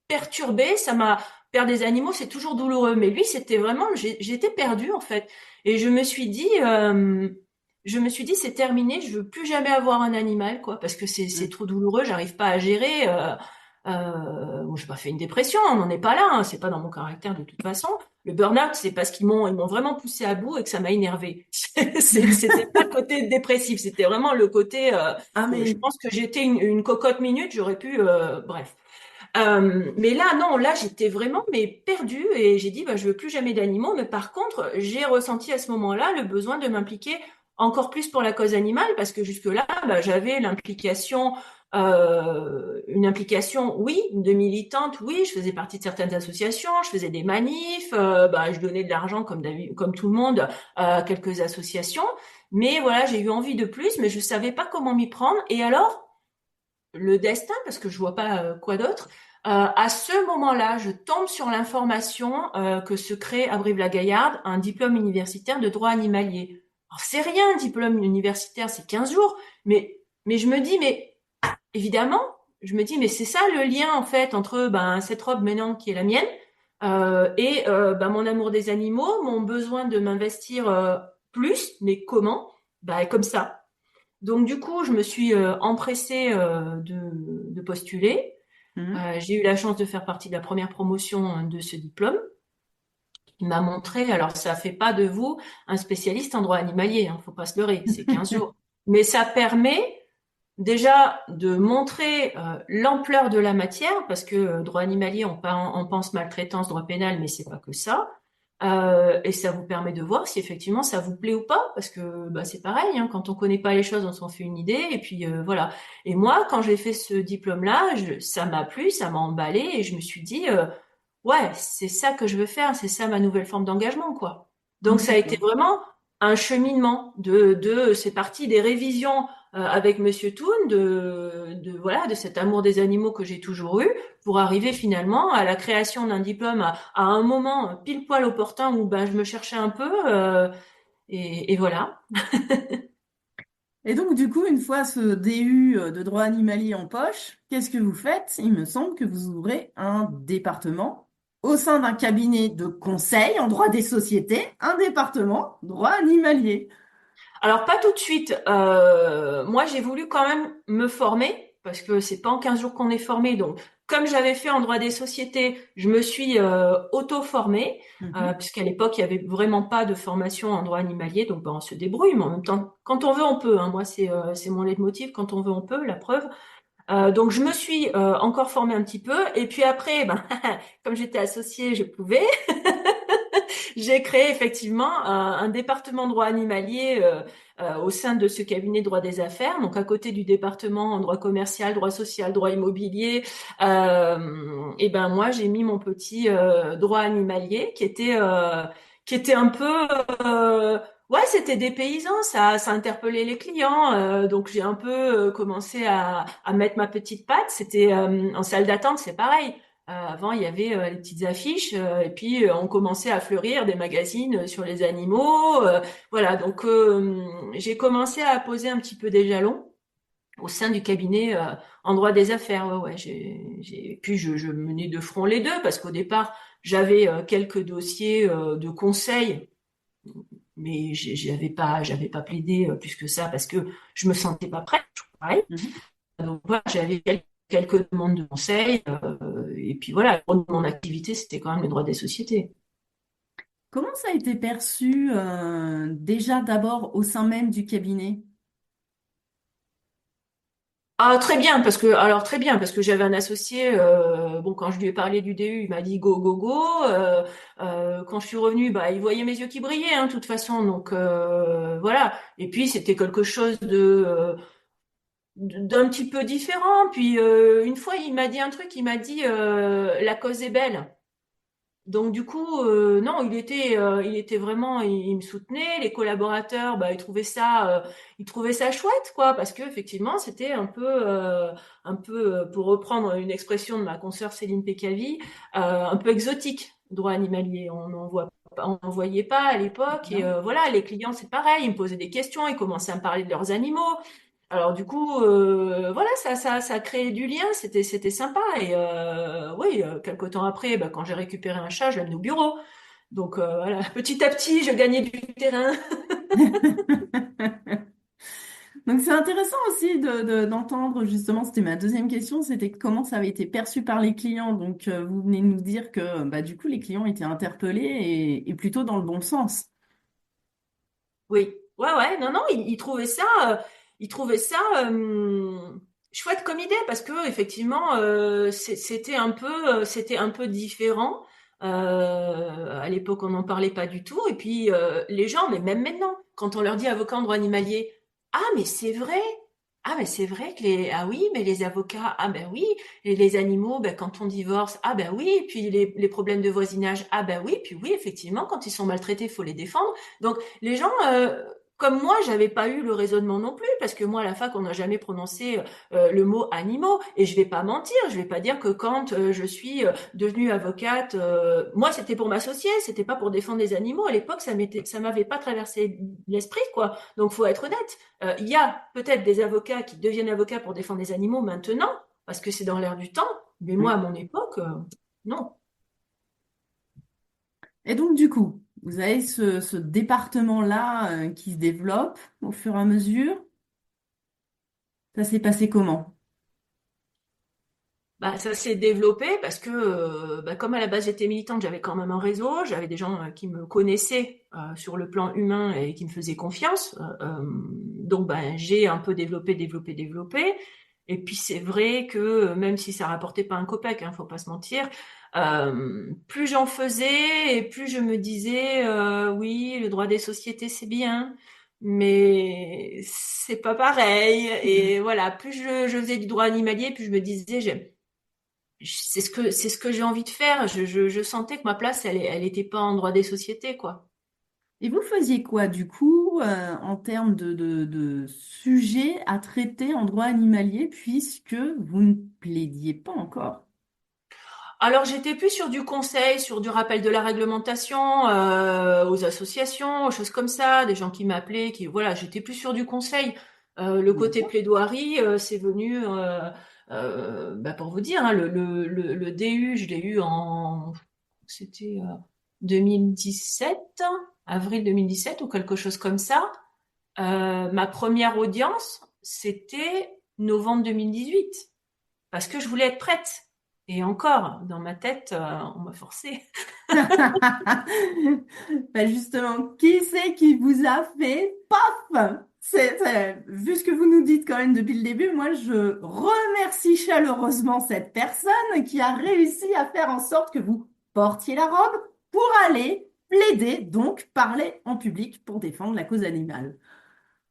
perturbée. Ça m'a perdre des animaux, c'est toujours douloureux. Mais lui, c'était vraiment, j'étais perdue en fait. Et je me suis dit, c'est terminé. Je veux plus jamais avoir un animal, quoi, parce que c'est Mm. trop douloureux. J'arrive pas à gérer. Bon, j'ai pas fait une dépression, on n'en est pas là. Hein, c'est pas dans mon caractère de toute façon. Le burn-out, c'est parce ils m'ont vraiment poussé à bout et que ça m'a énervé. C'était pas le côté dépressif, c'était vraiment le côté. Ah Je mais pense que j'étais une cocotte minute, j'aurais pu. Bref. Mais là, non, là, j'étais vraiment mais perdue et j'ai dit, bah, je veux plus jamais d'animaux. Mais par contre, j'ai ressenti à ce moment-là le besoin de m'impliquer encore plus pour la cause animale parce que jusque-là, bah, j'avais une implication, oui, de militante, oui, je faisais partie de certaines associations, je faisais des manifs, bah, je donnais de l'argent comme tout le monde à quelques associations. Mais voilà, j'ai eu envie de plus, mais je savais pas comment m'y prendre. Et alors, le destin, parce que je vois pas quoi d'autre. À ce moment-là, je tombe sur l'information que se crée à Brive-la-Gaillarde un diplôme universitaire de droit animalier. Alors c'est rien, un diplôme universitaire, c'est 15 jours, mais je me dis, mais évidemment, je me dis, mais c'est ça le lien en fait entre ben, cette robe maintenant qui est la mienne et ben, mon amour des animaux, mon besoin de m'investir plus, mais comment? Ben, comme ça. Donc du coup, je me suis empressée de postuler. Mhm. J'ai eu la chance de faire partie de la première promotion de ce diplôme. Il m'a montré, alors ça fait pas de vous un spécialiste en droit animalier, hein, faut pas se leurrer, c'est 15 jours. Mais ça permet déjà de montrer l'ampleur de la matière, parce que droit animalier, on pense maltraitance, droit pénal, mais c'est pas que ça. Et ça vous permet de voir si effectivement ça vous plaît ou pas, parce que bah, c'est pareil, hein, quand on connaît pas les choses, on s'en fait une idée, et puis voilà. Et moi, quand j'ai fait ce diplôme-là, ça m'a plu, ça m'a emballé, et je me suis dit, ouais, c'est ça que je veux faire, c'est ça ma nouvelle forme d'engagement, quoi. Donc ça a été D'accord. vraiment un cheminement c'est parti des révisions avec Monsieur Toon, voilà, de cet amour des animaux que j'ai toujours eu, pour arriver finalement à la création d'un diplôme à un moment pile poil opportun où ben je me cherchais un peu et voilà. Et donc, du coup, une fois ce DU de droit animalier en poche, qu'est-ce que vous faites? Il me semble que vous ouvrez un département au sein d'un cabinet de conseil en droit des sociétés, un département droit animalier. Alors pas tout de suite. Moi j'ai voulu quand même me former parce que c'est pas en 15 jours qu'on est formé. Donc comme j'avais fait en droit des sociétés, je me suis auto-formée Mhm. puisqu'à l'époque il y avait vraiment pas de formation en droit animalier. Donc ben, on se débrouille, mais en même temps quand on veut on peut. Hein. Moi c'est mon leitmotiv. Quand on veut on peut. La preuve. Donc je me suis encore formée un petit peu et puis après ben comme j'étais associée je pouvais. J'ai créé effectivement un département droit animalier au sein de ce cabinet droit des affaires, donc à côté du département en droit commercial, droit social, droit immobilier. Et ben moi j'ai mis mon petit droit animalier qui était un peu ouais, c'était des paysans, ça interpellait les clients, donc j'ai un peu commencé à mettre ma petite patte. C'était en salle d'attente, c'est pareil. Avant, il y avait les petites affiches et puis on commençait à fleurir des magazines sur les animaux. Voilà, donc j'ai commencé à poser un petit peu des jalons au sein du cabinet en droit des affaires. Ouais, ouais, puis je menais de front les deux parce qu'au départ, j'avais quelques dossiers de conseil, mais j'avais pas plaidé plus que ça parce que je me sentais pas prête. Pareil. Mhm. Donc voilà, j'avais quelques demandes de conseils, et puis voilà, mon activité, c'était quand même le droit des sociétés. Comment ça a été perçu déjà d'abord au sein même du cabinet? Ah très bien parce que j'avais un associé. Bon, quand je lui ai parlé du DU, il m'a dit go go go. Quand je suis revenue, bah il voyait mes yeux qui brillaient, hein, de toute façon. Donc voilà. Et puis c'était quelque chose d'un petit peu différent. Puis une fois, il m'a dit un truc. Il m'a dit la cause est belle. Donc du coup, non, il était vraiment, il me soutenait. Les collaborateurs, bah, ils trouvaient ça chouette, quoi, parce que effectivement, c'était un peu, pour reprendre une expression de ma consoeur Céline Pécavi, un peu exotique, droit animalier. On n'en voyait pas à l'époque, et Non. voilà, les clients, c'est pareil, ils me posaient des questions, ils commençaient à me parler de leurs animaux. Alors du coup, voilà, ça a créé du lien, c'était sympa. Et oui, quelque temps après, bah, quand j'ai récupéré un chat, je l'ai amené au bureau. Donc voilà, petit à petit, je gagnais du terrain. Donc c'est intéressant aussi d'entendre justement, c'était ma deuxième question, c'était comment ça avait été perçu par les clients. Donc vous venez de nous dire que bah, du coup les clients étaient interpellés et plutôt dans le bon sens. Oui, ouais, ouais, non, non, il trouvait ça chouette comme idée parce que effectivement, c'était un peu différent. À l'époque, on n'en parlait pas du tout. Et puis les gens, mais même maintenant, quand on leur dit avocat en droit animalier, ah mais c'est vrai, ah mais c'est vrai que ah oui, mais les avocats, ah ben oui, et les animaux, ben quand on divorce, ah ben oui, et puis les problèmes de voisinage, ah ben oui, puis oui, effectivement, quand ils sont maltraités, il faut les défendre. Donc les gens, comme moi, j'avais pas eu le raisonnement non plus, parce que moi, à la fac, on n'a jamais prononcé le mot animaux. Et je vais pas mentir, je vais pas dire que quand je suis devenue avocate, moi, c'était pour m'associer, c'était pas pour défendre les animaux. À l'époque, ça m'avait pas traversé l'esprit, quoi. Donc, faut être honnête. Il y a peut-être des avocats qui deviennent avocats pour défendre les animaux maintenant, parce que c'est dans l'air du temps. Mais moi, à Oui. mon époque, non. Et donc du coup, vous avez ce département-là qui se développe au fur et à mesure. Ça s'est passé comment? Bah, ça s'est développé parce que, bah, comme à la base j'étais militante, j'avais quand même un réseau, j'avais des gens qui me connaissaient sur le plan humain et qui me faisaient confiance. Donc, bah, j'ai un peu développé. Et puis c'est vrai que même si ça rapportait pas un copec, hein, faut pas se mentir, plus j'en faisais et plus je me disais oui, le droit des sociétés c'est bien, mais c'est pas pareil. Et voilà, plus je faisais du droit animalier, plus je me disais c'est ce que j'ai envie de faire. Je sentais que ma place elle était pas en droit des sociétés quoi. Et vous faisiez quoi du coup en termes de sujets à traiter en droit animalier puisque vous ne plaidiez pas encore? Alors j'étais plus sur du conseil, sur du rappel de la réglementation aux associations, aux choses comme ça, des gens qui m'appelaient, qui voilà, j'étais plus sur du conseil. Le côté D'accord. plaidoirie, c'est venu, bah, pour vous dire, hein, le DU, je l'ai eu c'était 2017, avril 2017 ou quelque chose comme ça. Ma première audience, c'était novembre 2018 parce que je voulais être prête. Et encore, dans ma tête, on m'a forcé. Ben justement, qui c'est qui vous a fait paf? Vu ce que vous nous dites quand même depuis le début, moi je remercie chaleureusement cette personne qui a réussi à faire en sorte que vous portiez la robe pour aller plaider, donc parler en public pour défendre la cause animale.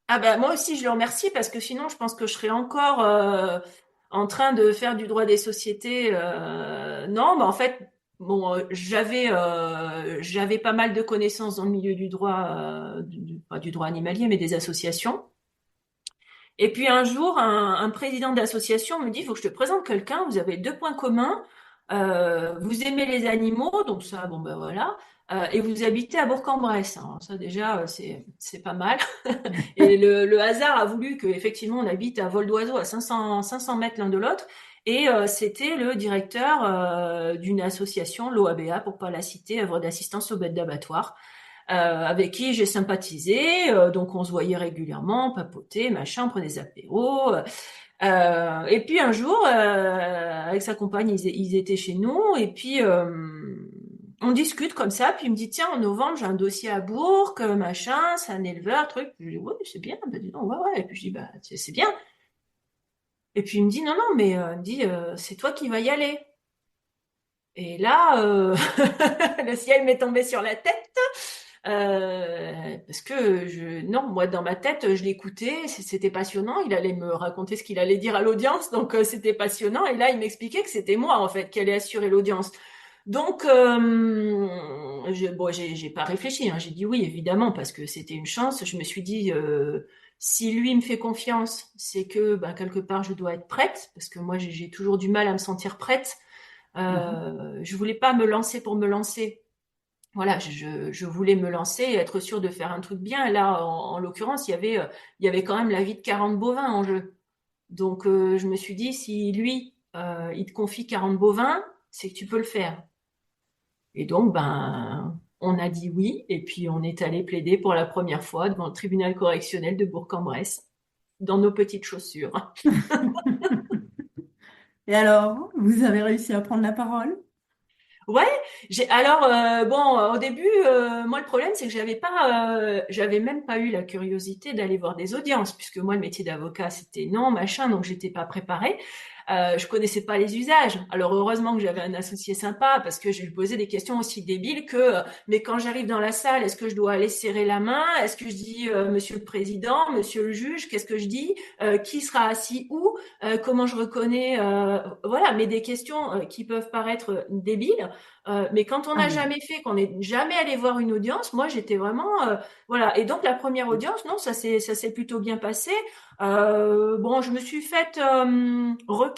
Ah ben moi aussi, je le remercie parce que sinon, je pense que je serais encore en train de faire du droit des sociétés. Non, bah en fait, bon, j'avais pas mal de connaissances dans le milieu du droit, pas du droit animalier, mais des associations. Et puis un jour, un président d'association me dit, il faut que je te présente quelqu'un, vous avez deux points communs. Vous aimez les animaux, donc ça, bon ben voilà, et vous habitez à Bourg-en-Bresse. Alors ça déjà, c'est pas mal. Et le hasard a voulu que effectivement on habite à vol d'oiseau à 500 mètres l'un de l'autre. Et c'était le directeur d'une association, l'OABA, pour pas la citer, œuvre d'assistance aux bêtes d'abattoir, avec qui j'ai sympathisé. Donc on se voyait régulièrement, papoter, machin, on prenait des apéros. Et puis un jour, avec sa compagne, ils étaient chez nous, et puis on discute comme ça, puis il me dit, tiens, en novembre, j'ai un dossier à Bourg, machin, c'est un éleveur, truc. Je lui dis, oui, c'est bien, bah, dis donc, ouais, ouais. Et puis je dis, bah, c'est bien. Et puis il me dit, non, non, mais il me dit, c'est toi qui vas y aller. Et là, le ciel m'est tombé sur la tête. Parce que non, moi dans ma tête, je l'écoutais, c'était passionnant. Il allait me raconter ce qu'il allait dire à l'audience, donc c'était passionnant. Et là, il m'expliquait que c'était moi en fait qui allait assurer l'audience. Donc, bon, j'ai pas réfléchi, hein. J'ai dit oui, évidemment, parce que c'était une chance. Je me suis dit, si lui me fait confiance, c'est que bah, quelque part je dois être prête, parce que moi j'ai toujours du mal à me sentir prête. Mhm. Je voulais pas me lancer pour me lancer. Voilà, je voulais me lancer et être sûre de faire un truc bien. Là, en l'occurrence, il y avait quand même la vie de 40 bovins en jeu. Donc, je me suis dit, si lui, il te confie 40 bovins, c'est que tu peux le faire. Et donc, ben, on a dit oui, et puis on est allé plaider pour la première fois devant le tribunal correctionnel de Bourg-en-Bresse, dans nos petites chaussures. Et alors, vous avez réussi à prendre la parole? Ouais, alors bon au début moi le problème c'est que j'avais même pas eu la curiosité d'aller voir des audiences puisque moi le métier d'avocat c'était non machin donc j'étais pas préparée. Je connaissais pas les usages. Alors heureusement que j'avais un associé sympa parce que je lui posais des questions aussi débiles que mais quand j'arrive dans la salle, est-ce que je dois aller serrer la main? Est-ce que je dis monsieur le président, monsieur le juge, qu'est-ce que je dis? Qui sera assis où? Comment je reconnais voilà, mais des questions qui peuvent paraître débiles, mais quand on Ah n'a oui. jamais fait, qu'on n'est jamais allé voir une audience, moi j'étais vraiment voilà. Et donc la première audience, non, ça s'est plutôt bien passé. Bon, je me suis faite recadrer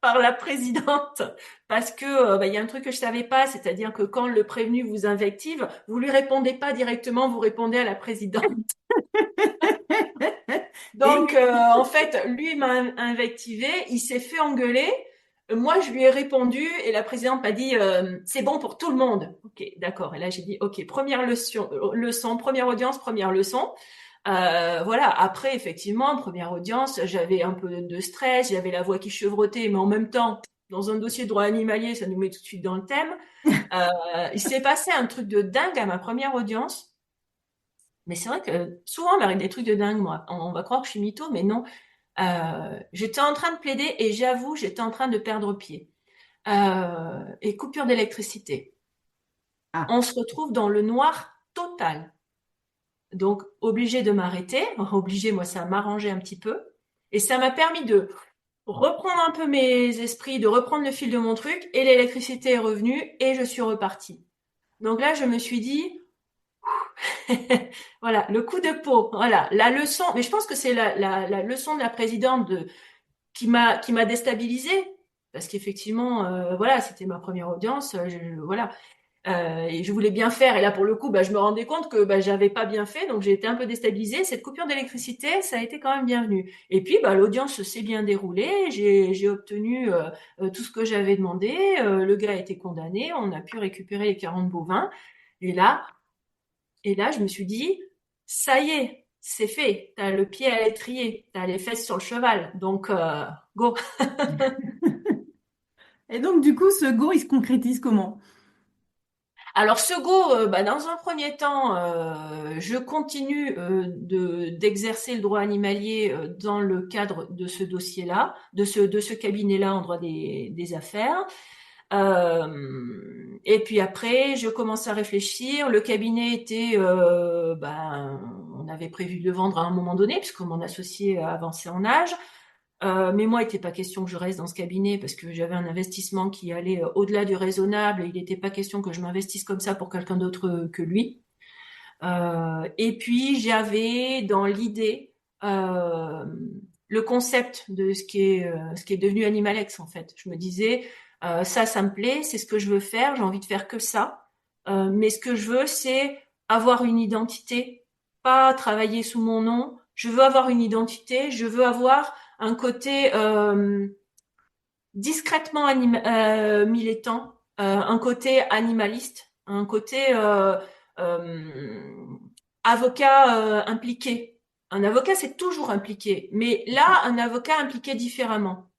par la présidente parce que bah, il y a un truc que je savais pas, c'est-à-dire que quand le prévenu vous invective, vous lui répondez pas directement, vous répondez à la présidente. Donc, Et en fait, lui m'a invectivé, il s'est fait engueuler. Moi, je lui ai répondu et la présidente m'a dit c'est bon pour tout le monde. Ok, d'accord. Et là, j'ai dit ok, première leçon, première audience, première leçon. Voilà. Après, effectivement, première audience, j'avais un peu de stress, j'avais la voix qui chevrotait, mais en même temps, dans un dossier de droit animalier, ça nous met tout de suite dans le thème. Il s'est passé un truc de dingue à ma première audience. Mais c'est vrai que souvent, il m'arrive des trucs de dingue, moi. On va croire que je suis mytho, mais non. J'étais en train de plaider et j'avoue, j'étais en train de perdre pied. Et coupure d'électricité. Ah. On se retrouve dans le noir total. Donc, obligé de m'arrêter. Obligé, moi, ça m'arrangeait un petit peu. Et ça m'a permis de reprendre un peu mes esprits, de reprendre le fil de mon truc. Et l'électricité est revenue et je suis repartie. Donc là, je me suis dit, voilà, le coup de peau, voilà, la leçon. Mais je pense que c'est la leçon de la présidente qui m'a déstabilisée. Parce qu'effectivement, voilà, c'était ma première audience. Voilà, et je voulais bien faire. Et là, pour le coup, je me rendais compte que j'avais pas bien fait, donc j'ai été un peu déstabilisée. Cette coupure d'électricité, ça a été quand même bienvenu. Et puis, l'audience s'est bien déroulée. J'ai obtenu tout ce que j'avais demandé. Le gars a été condamné. On a pu récupérer les 40 bovins. Et là, je me suis dit, ça y est, c'est fait. T'as le pied à l'étrier, t'as les fesses sur le cheval. Donc, go. Et donc, du coup, ce go, il se concrétise comment? Alors Sego, dans un premier temps, je continue d'exercer le droit animalier dans le cadre de ce dossier-là, de ce cabinet-là en droit des affaires. Et puis après, je commence à réfléchir. Le cabinet était, on avait prévu de le vendre à un moment donné, puisque mon associé a avancé en âge. Mais moi, il n'était pas question que je reste dans ce cabinet parce que j'avais un investissement qui allait au-delà du raisonnable. Il n'était pas question que je m'investisse comme ça pour quelqu'un d'autre que lui. Et puis, j'avais dans l'idée euh, le concept de ce qui est devenu Animalex, en fait. Je me disais, ça me plaît, c'est ce que je veux faire, j'ai envie de faire que ça. Mais ce que je veux, c'est avoir une identité, pas travailler sous mon nom. Je veux avoir une identité, je veux avoir un côté discrètement militant, un côté animaliste, un côté euh, avocat impliqué. Un avocat, c'est toujours impliqué, mais là, un avocat impliqué différemment.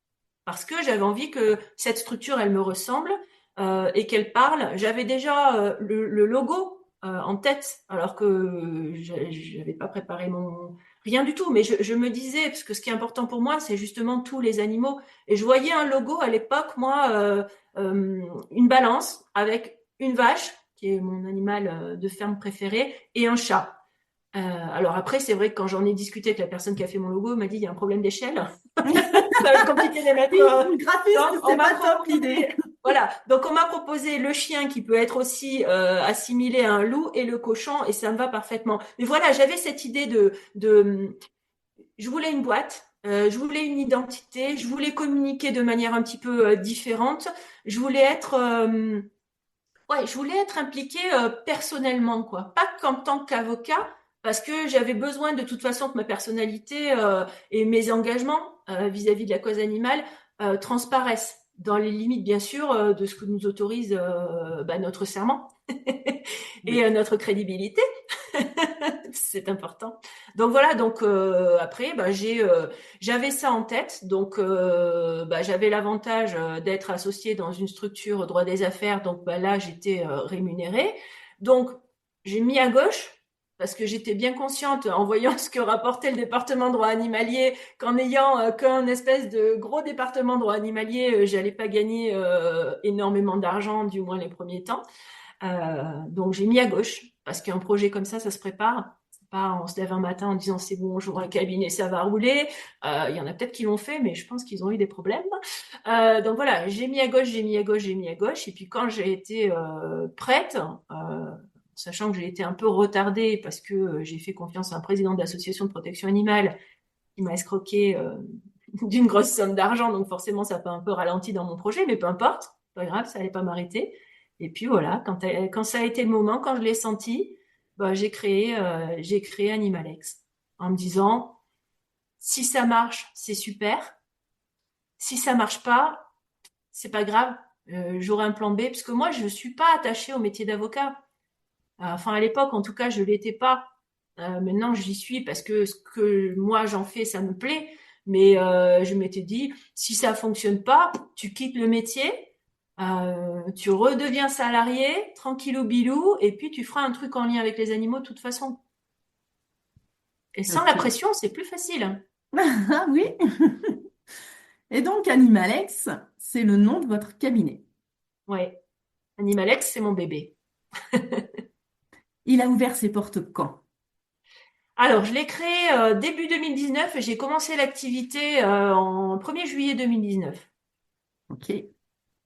Parce que j'avais envie que cette structure, elle me ressemble et qu'elle parle. J'avais déjà le logo en tête, alors que j'avais pas préparé mon rien du tout. Mais je me disais, parce que ce qui est important pour moi, c'est justement tous les animaux. Et je voyais un logo à l'époque, moi, une balance avec une vache, qui est mon animal de ferme préféré, et un chat. Alors après, c'est vrai que quand j'en ai discuté avec la personne qui a fait mon logo, elle m'a dit il y a un problème d'échelle. Ça va être compliqué de les mettre. Oui, pour le Donc graphisme, on c'est m'a pas top l'idée. proposé, voilà. Donc on m'a proposé le chien qui peut être aussi assimilé à un loup et le cochon et ça me va parfaitement. Mais voilà, j'avais cette idée je voulais une boîte. Je voulais une identité, je voulais communiquer de manière un petit peu différente. Je voulais être, ouais, je voulais être impliquée personnellement, quoi. Pas qu'en tant qu'avocat, parce que j'avais besoin de toute façon que ma personnalité et mes engagements vis-à-vis de la cause animale transparaissent dans les limites, bien sûr, de ce que nous autorise notre serment et Oui. notre crédibilité. C'est important. Donc voilà, donc après, j'avais ça en tête. Donc j'avais l'avantage d'être associée dans une structure droit des affaires. Donc là, j'étais rémunérée. Donc j'ai mis à gauche parce que j'étais bien consciente en voyant ce que rapportait le département droit animalier qu'en ayant qu'un espèce de gros département droit animalier, j'allais pas gagner énormément d'argent, du moins les premiers temps. Donc j'ai mis à gauche parce qu'un projet comme ça se prépare. C'est pas on se lève un matin en disant c'est bon, j'ouvre un cabinet, ça va rouler. Il y en a peut-être qui l'ont fait, mais je pense qu'ils ont eu des problèmes. Donc voilà, j'ai mis à gauche, j'ai mis à gauche, j'ai mis à gauche. Et puis quand j'ai été prête, sachant que j'ai été un peu retardée parce que j'ai fait confiance à un président d'association de protection animale, il m'a escroqué d'une grosse somme d'argent, donc forcément ça a un peu ralenti dans mon projet, mais peu importe, pas grave, ça allait pas m'arrêter. Et puis voilà, quand ça a été le moment, quand je l'ai senti, j'ai créé Animalex en me disant si ça marche, c'est super. Si ça marche pas, c'est pas grave. J'aurai un plan B parce que moi je suis pas attachée au métier d'avocat. Enfin à l'époque en tout cas je l'étais pas. Maintenant j'y suis parce que ce que moi j'en fais ça me plaît. Mais je m'étais dit si ça fonctionne pas, tu quittes le métier. Tu redeviens salarié, tranquillou bilou, et puis tu feras un truc en lien avec les animaux de toute façon. Et sans la Ok. pression, c'est plus facile. Ah oui. Et donc, Animalex, c'est le nom de votre cabinet. Ouais. Animalex, c'est mon bébé. Il a ouvert ses portes quand? Alors, je l'ai créé début 2019 et j'ai commencé l'activité en 1er juillet 2019. Ok.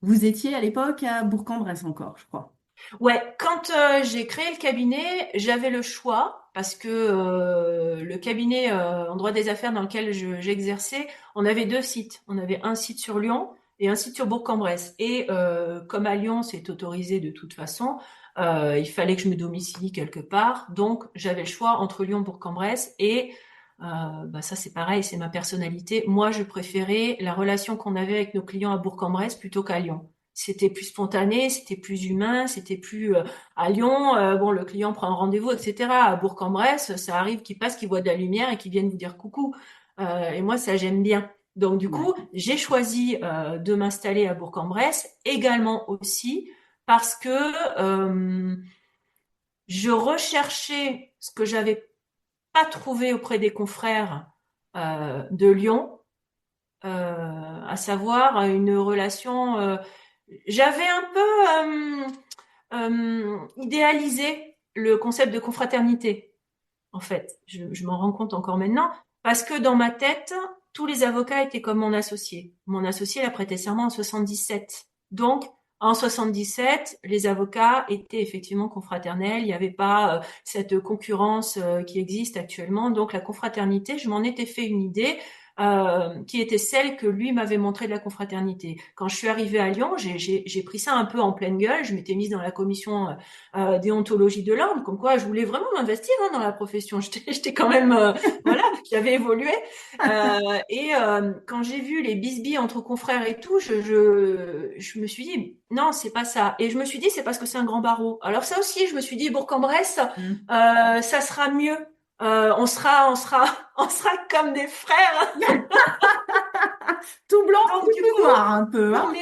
Vous étiez à l'époque à Bourg-en-Bresse encore, je crois. Ouais, quand j'ai créé le cabinet, j'avais le choix parce que le cabinet en droit des affaires dans lequel j'exerçais, on avait deux sites. On avait un site sur Lyon et un site sur Bourg-en-Bresse. Et comme à Lyon, c'est autorisé de toute façon, il fallait que je me domicilie quelque part. Donc, j'avais le choix entre Lyon, Bourg-en-Bresse et bah ça c'est pareil, c'est ma personnalité. Moi, je préférais la relation qu'on avait avec nos clients à Bourg-en-Bresse plutôt qu'à Lyon. C'était plus spontané, c'était plus humain, c'était plus à Lyon, bon le client prend un rendez-vous, etc. À Bourg-en-Bresse, ça arrive qu'il passe, qu'il voit de la lumière et qu'il vienne vous dire coucou. Et moi ça j'aime bien. Donc du coup, D'accord. j'ai choisi de m'installer à Bourg-en-Bresse, également aussi parce que je recherchais ce que j'avais pas trouvé auprès des confrères de Lyon, à savoir une relation. J'avais un peu idéalisé le concept de confraternité, en fait. Je m'en rends compte encore maintenant, parce que dans ma tête, tous les avocats étaient comme mon associé. Mon associé a prêté serment en 77. Donc, en 77, les avocats étaient effectivement confraternels. Il n'y avait pas cette concurrence qui existe actuellement. Donc, la confraternité, je m'en étais fait une idée qui était celle que lui m'avait montré de la confraternité. Quand je suis arrivée à Lyon, j'ai pris ça un peu en pleine gueule. Je m'étais mise dans la commission déontologie de l'ordre, comme quoi je voulais vraiment m'investir dans la profession. J'étais quand même, voilà, j'avais évolué. Quand j'ai vu les bisbilles entre confrères et tout, je me suis dit, non, c'est pas ça. Et je me suis dit, c'est parce que c'est un grand barreau. Alors ça aussi, je me suis dit, Bourg-en-Bresse, Hmm. ça sera mieux. On sera comme des frères. Tout blanc, Donc du tout coup, noir un peu, hein?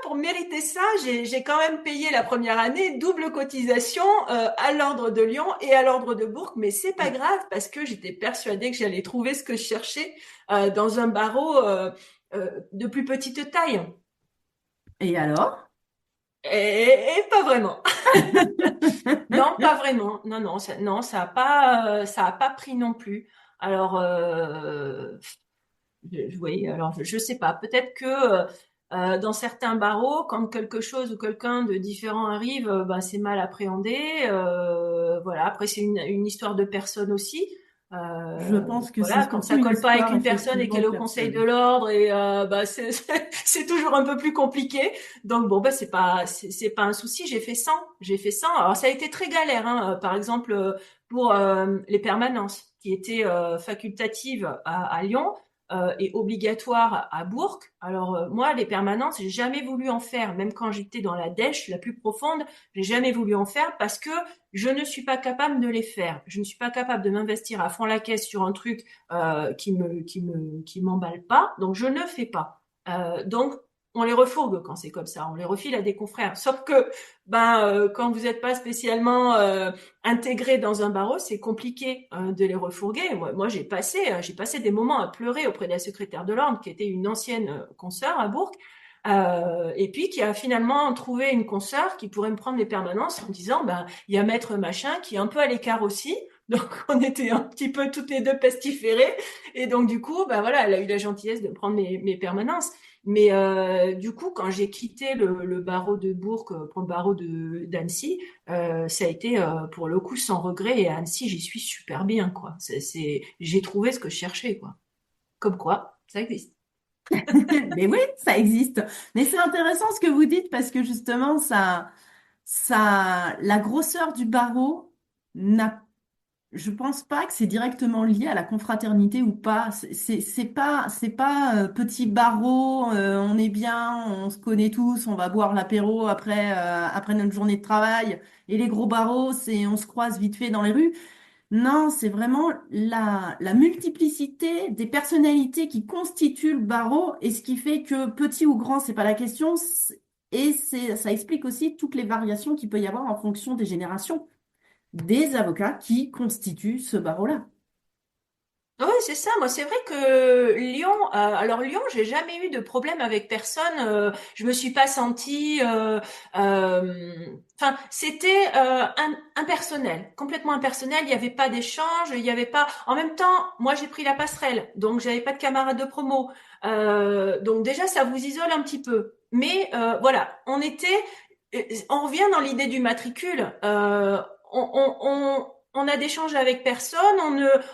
pour mériter ça, j'ai quand même payé la première année double cotisation à l'ordre de Lyon et à l'ordre de Bourg, mais c'est pas grave parce que j'étais persuadée que j'allais trouver ce que je cherchais dans un barreau de plus petite taille. Et alors? Et pas vraiment. Non, pas vraiment. Non, non, non, ça a pas pris non plus. Alors, oui, alors je sais pas. Peut-être que dans certains barreaux, quand quelque chose ou quelqu'un de différent arrive, ben, c'est mal appréhendé. Voilà. Après, c'est une histoire de personne aussi. Je pense que c'est Voilà, quand ça surtout une colle pas avec histoire une personne et effectivement qu'elle de est au Conseil de personne. l'ordre et bah c'est toujours un peu plus compliqué. Donc bon bah c'est pas un souci. J'ai fait 100. Alors ça a été très galère. Hein. Par exemple pour les permanences qui étaient facultatives à Lyon et obligatoires à Bourg. Alors moi les permanences j'ai jamais voulu en faire. Même quand j'étais dans la dèche la plus profonde, j'ai jamais voulu en faire parce que je ne suis pas capable de les faire. Je ne suis pas capable de m'investir à fond la caisse sur un truc qui m'emballe pas. Donc je ne fais pas. Donc on les refourgue quand c'est comme ça. On les refile à des confrères. Sauf que quand vous n'êtes pas spécialement intégré dans un barreau, c'est compliqué de les refourguer. Moi j'ai passé des moments à pleurer auprès de la secrétaire de l'ordre qui était une ancienne consoeur à Bourg. Et puis qui a finalement trouvé une consoeur qui pourrait me prendre les permanences en disant il y a maître machin qui est un peu à l'écart aussi. Donc on était un petit peu toutes les deux pestiférées et donc du coup voilà elle a eu la gentillesse de me prendre mes permanences. Mais du coup quand j'ai quitté le barreau de Bourg pour le barreau de d'Annecy, ça a été pour le coup sans regret et à Annecy j'y suis super bien quoi. J'ai trouvé ce que je cherchais quoi. Comme quoi ça existe. Mais oui, ça existe. Mais c'est intéressant ce que vous dites parce que justement, la grosseur du barreau n'a, je pense pas que c'est directement lié à la confraternité ou pas. C'est pas petit barreau, on est bien, on se connaît tous, on va boire l'apéro après notre journée de travail. Et les gros barreaux, c'est on se croise vite fait dans les rues. Non, c'est vraiment la multiplicité des personnalités qui constituent le barreau et ce qui fait que petit ou grand, c'est pas la question. Ça explique aussi toutes les variations qu'il peut y avoir en fonction des générations des avocats qui constituent ce barreau-là. Oui, c'est ça. Moi, c'est vrai que Lyon, alors Lyon, j'ai jamais eu de problème avec personne. Je me suis pas sentie. Enfin, c'était impersonnel, complètement impersonnel. Il n'y avait pas d'échange, il n'y avait pas. En même temps, moi, j'ai pris la passerelle, donc j'avais pas de camarades de promo. Donc déjà, ça vous isole un petit peu. Mais voilà, on revient dans l'idée du matricule. On a d'échanges avec personne,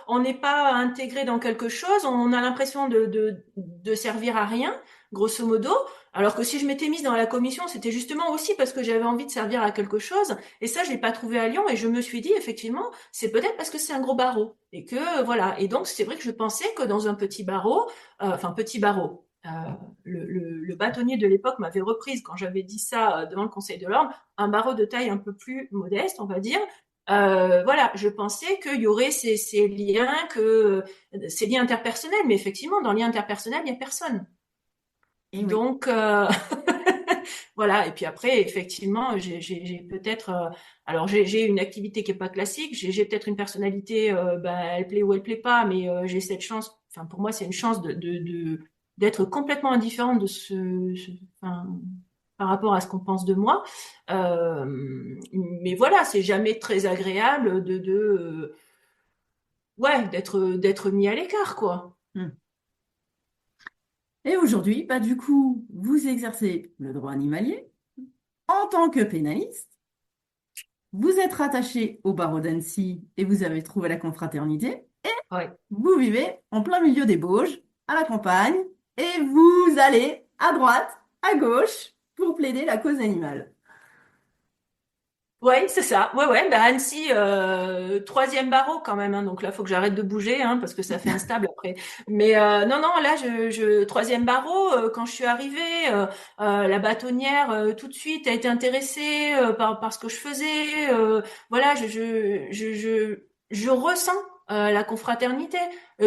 on n'est pas intégré dans quelque chose, on a l'impression de servir à rien, grosso modo. Alors que si je m'étais mise dans la commission, c'était justement aussi parce que j'avais envie de servir à quelque chose. Et ça, je l'ai pas trouvé à Lyon. Et je me suis dit, effectivement, c'est peut-être parce que c'est un gros barreau. Et que, voilà. Et donc, c'est vrai que je pensais que dans un petit barreau, enfin, petit barreau, le bâtonnier de l'époque m'avait reprise quand j'avais dit ça devant le Conseil de l'Ordre, un barreau de taille un peu plus modeste, on va dire. Voilà, je pensais qu'il y aurait ces liens interpersonnels, mais effectivement, dans les liens interpersonnels, il n'y a personne. Et oui. Donc voilà. Et puis après, effectivement, j'ai peut-être, alors j'ai une activité qui est pas classique. J'ai peut-être une personnalité, ben, elle plaît ou elle plaît pas, mais j'ai cette chance. Enfin, pour moi, c'est une chance d'être complètement indifférente enfin, par rapport à ce qu'on pense de moi. Mais voilà, c'est jamais très agréable ouais, d'être mis à l'écart, quoi. Hmm. Et aujourd'hui, bah, du coup, vous exercez le droit animalier en tant que pénaliste. Vous êtes rattaché au barreau d'Annecy et vous avez trouvé la confraternité. Ouais. Vous vivez en plein milieu des Bauges, à la campagne, et vous allez à droite, à gauche, pour plaider la cause animale. Ouais, c'est ça. Ouais, ouais. Bah Annecy, troisième barreau quand même. Hein, donc là, faut que j'arrête de bouger, hein, parce que ça fait instable après. Mais non, non. Là, troisième barreau. Quand je suis arrivée, la bâtonnière tout de suite a été intéressée par ce que je faisais. Voilà, je ressens la confraternité.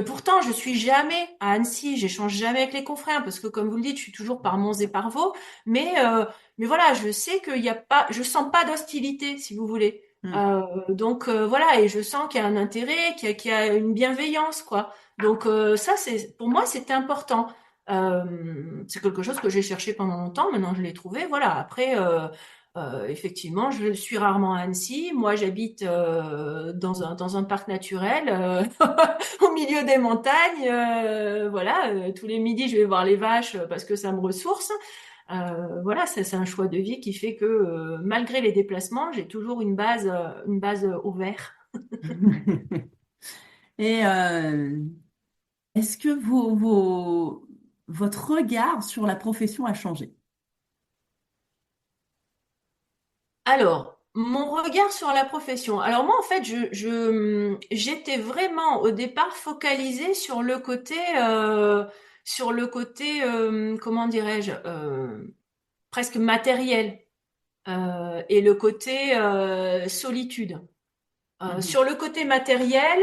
Pourtant, je suis jamais à Annecy. J'échange jamais avec les confrères parce que, comme vous le dites, je suis toujours par Mons et par Vaux. Mais mais voilà, je sais qu'il y a pas, je sens pas d'hostilité, si vous voulez. Hmm. Donc voilà, et je sens qu'il y a un intérêt, qu'il y a une bienveillance, quoi. Donc ça, c'est pour moi, c'était important. C'est quelque chose que j'ai cherché pendant longtemps. Maintenant, je l'ai trouvé. Voilà. Après, effectivement, je suis rarement à Annecy. Moi, j'habite dans un parc naturel, au milieu des montagnes. Voilà. Tous les midis, je vais voir les vaches parce que ça me ressource. Voilà, c'est un choix de vie qui fait que malgré les déplacements, j'ai toujours une base au vert. Et est-ce que votre regard sur la profession a changé? Alors, mon regard sur la profession. Alors moi, en fait, j'étais vraiment au départ focalisée sur le côté, comment dirais-je, presque matériel et le côté solitude. Mhm. Sur le côté matériel,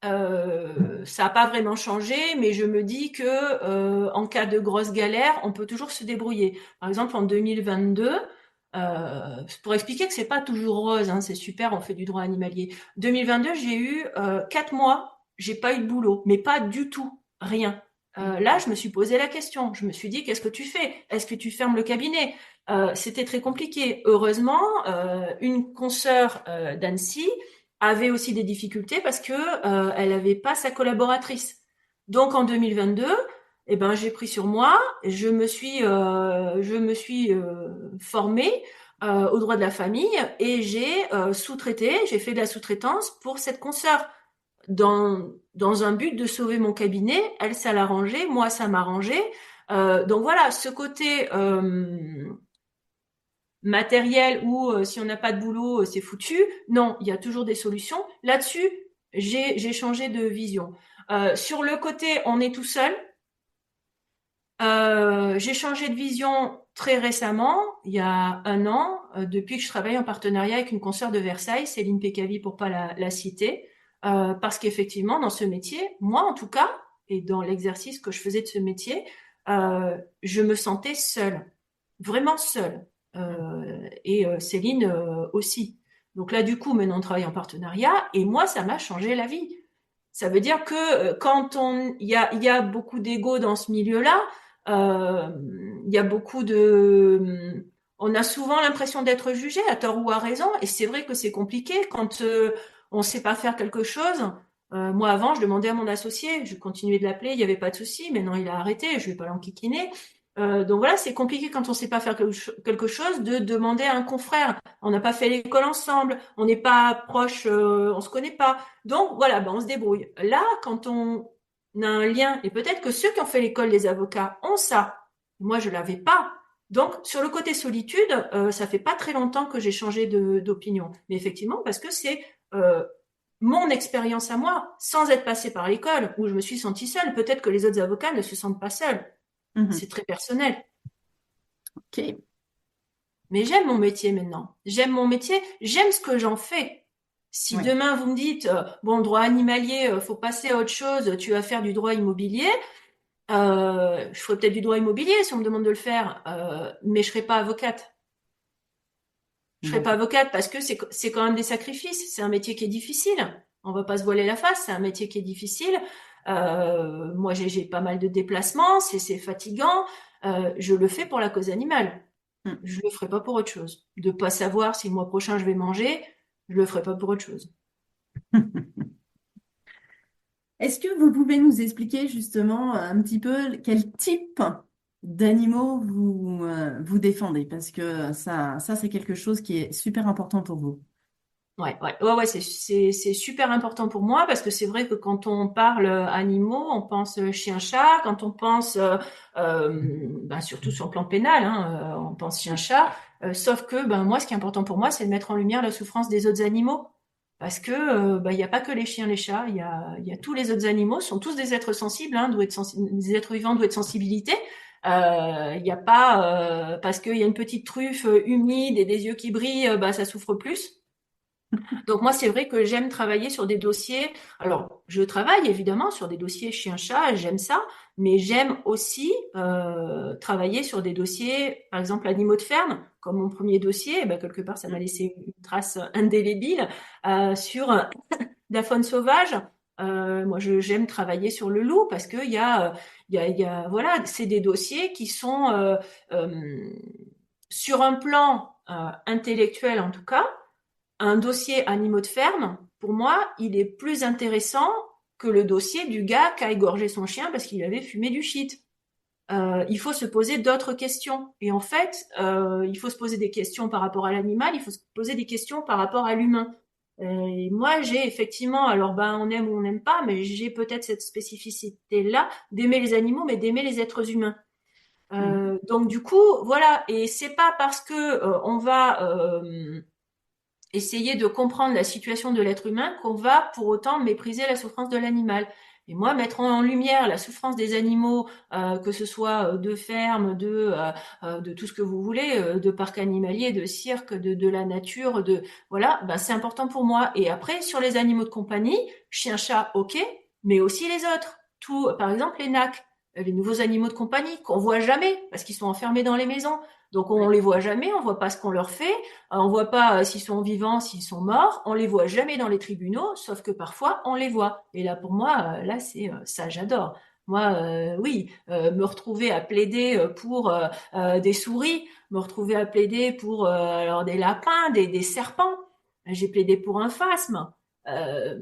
ça n'a pas vraiment changé, mais je me dis que en cas de grosse galère, on peut toujours se débrouiller. Par exemple, en 2022, pour expliquer que c'est pas toujours rose, hein, c'est super, on fait du droit animalier. 2022, j'ai eu 4 mois, j'ai pas eu de boulot, mais pas du tout, rien. Là, je me suis posé la question. Je me suis dit, qu'est-ce que tu fais? Est-ce que tu fermes le cabinet? C'était très compliqué. Heureusement, une consoeur d'Annecy avait aussi des difficultés parce que elle n'avait pas sa collaboratrice. Donc en 2022, eh ben j'ai pris sur moi, je me suis formée au droit de la famille et j'ai sous-traité, j'ai fait de la sous-traitance pour cette consoeur dans un but de sauver mon cabinet. Elle, ça l'arrangeait, moi, ça m'arrangeait. Donc voilà, ce côté matériel où si on n'a pas de boulot, c'est foutu. Non, il y a toujours des solutions. Là-dessus, j'ai changé de vision. Sur le côté, on est tout seul. J'ai changé de vision très récemment, il y a un an, depuis que je travaille en partenariat avec une consoeur de Versailles, Céline Pécavi pour pas la citer, parce qu'effectivement, dans ce métier, moi en tout cas, et dans l'exercice que je faisais de ce métier, je me sentais seule, vraiment seule. Et Céline aussi. Donc là, du coup, maintenant, on travaille en partenariat, et moi, ça m'a changé la vie. Ça veut dire que quand il y a beaucoup d'ego dans ce milieu-là, il y a beaucoup on a souvent l'impression d'être jugé à tort ou à raison, et c'est vrai que c'est compliqué quand on sait pas faire quelque chose. Moi avant, je demandais à mon associé, je continuais de l'appeler, il y avait pas de souci. Maintenant, il a arrêté, je vais pas l'enquiquiner. Donc voilà, c'est compliqué quand on sait pas faire quelque chose de demander à un confrère. On n'a pas fait l'école ensemble, on n'est pas proche, on se connaît pas. Donc voilà, ben on se débrouille. Là, quand on a un lien, et peut-être que ceux qui ont fait l'école des avocats ont ça. Moi, je l'avais pas. Donc sur le côté solitude, ça fait pas très longtemps que j'ai changé d'opinion. Mais effectivement, parce que c'est mon expérience à moi, sans être passé par l'école, où je me suis sentie seule. Peut-être que les autres avocats ne se sentent pas seuls. Mhm. C'est très personnel. Ok. Mais j'aime mon métier maintenant. J'aime mon métier, j'aime ce que j'en fais. Si Ouais. demain vous me dites, bon, droit animalier, faut passer à autre chose, tu vas faire du droit immobilier, je ferai peut-être du droit immobilier si on me demande de le faire, mais je serai pas avocate. Je serai pas D'accord. avocate parce que c'est quand même des sacrifices. C'est un métier qui est difficile. On va pas se voiler la face. C'est un métier qui est difficile. Moi, j'ai pas mal de déplacements. C'est fatigant. Je le fais pour la cause animale. Mm. Je le ferai pas pour autre chose. De pas savoir si le mois prochain je vais manger, je le ferai pas pour autre chose. Est-ce que vous pouvez nous expliquer justement un petit peu quel type d'animaux vous défendez? Parce que ça c'est quelque chose qui est super important pour vous. Ouais, c'est super important pour moi parce que c'est vrai que quand on parle animaux, on pense chien-chat. Quand on pense, ben, surtout sur le plan pénal, hein, on pense chien-chat. Sauf que, ben moi, ce qui est important pour moi, c'est de mettre en lumière la souffrance des autres animaux. Parce que, ben, il n'y a pas que les chiens, les chats. Il y a tous les autres animaux. Ce sont tous des êtres sensibles, hein, des êtres vivants doués de sensibilité. Il n'y a pas parce qu'il y a une petite truffe humide et des yeux qui brillent, ben, ça souffre plus. Donc moi, c'est vrai que j'aime travailler sur des dossiers. Alors, je travaille évidemment sur des dossiers chien-chat, j'aime ça, mais j'aime aussi travailler sur des dossiers, par exemple, animaux de ferme, comme mon premier dossier. Eh ben, quelque part, ça m'a laissé une trace indélébile sur la faune sauvage. Moi, j'aime travailler sur le loup parce que voilà, c'est des dossiers qui sont sur un plan intellectuel en tout cas un dossier animaux de ferme, pour moi, il est plus intéressant que le dossier du gars qui a égorgé son chien parce qu'il avait fumé du shit. Il faut se poser d'autres questions. Et en fait, il faut se poser des questions par rapport à l'animal, il faut se poser des questions par rapport à l'humain. Et moi, j'ai effectivement, alors ben, on aime ou on n'aime pas, mais j'ai peut-être cette spécificité-là d'aimer les animaux, mais d'aimer les êtres humains. Mhm. Donc du coup, voilà. Et c'est pas parce que on va essayer de comprendre la situation de l'être humain qu'on va pour autant mépriser la souffrance de l'animal. Et moi, mettre en lumière la souffrance des animaux, que ce soit de ferme, de tout ce que vous voulez, de parc animalier, de cirque, de la nature, de voilà, ben c'est important pour moi. Et après, sur les animaux de compagnie, chien, chat, ok, mais aussi les autres. Tout, par exemple, les nacs, les nouveaux animaux de compagnie qu'on voit jamais parce qu'ils sont enfermés dans les maisons. Donc on Ouais. les voit jamais, on voit pas ce qu'on leur fait. On voit pas s'ils sont vivants, s'ils sont morts. On les voit jamais dans les tribunaux, sauf que parfois on les voit. Et là, pour moi, là, c'est ça, j'adore. Moi, oui, me retrouver à plaider pour des souris, me retrouver à plaider pour alors des lapins, des serpents. J'ai plaidé pour un phasme. Euh,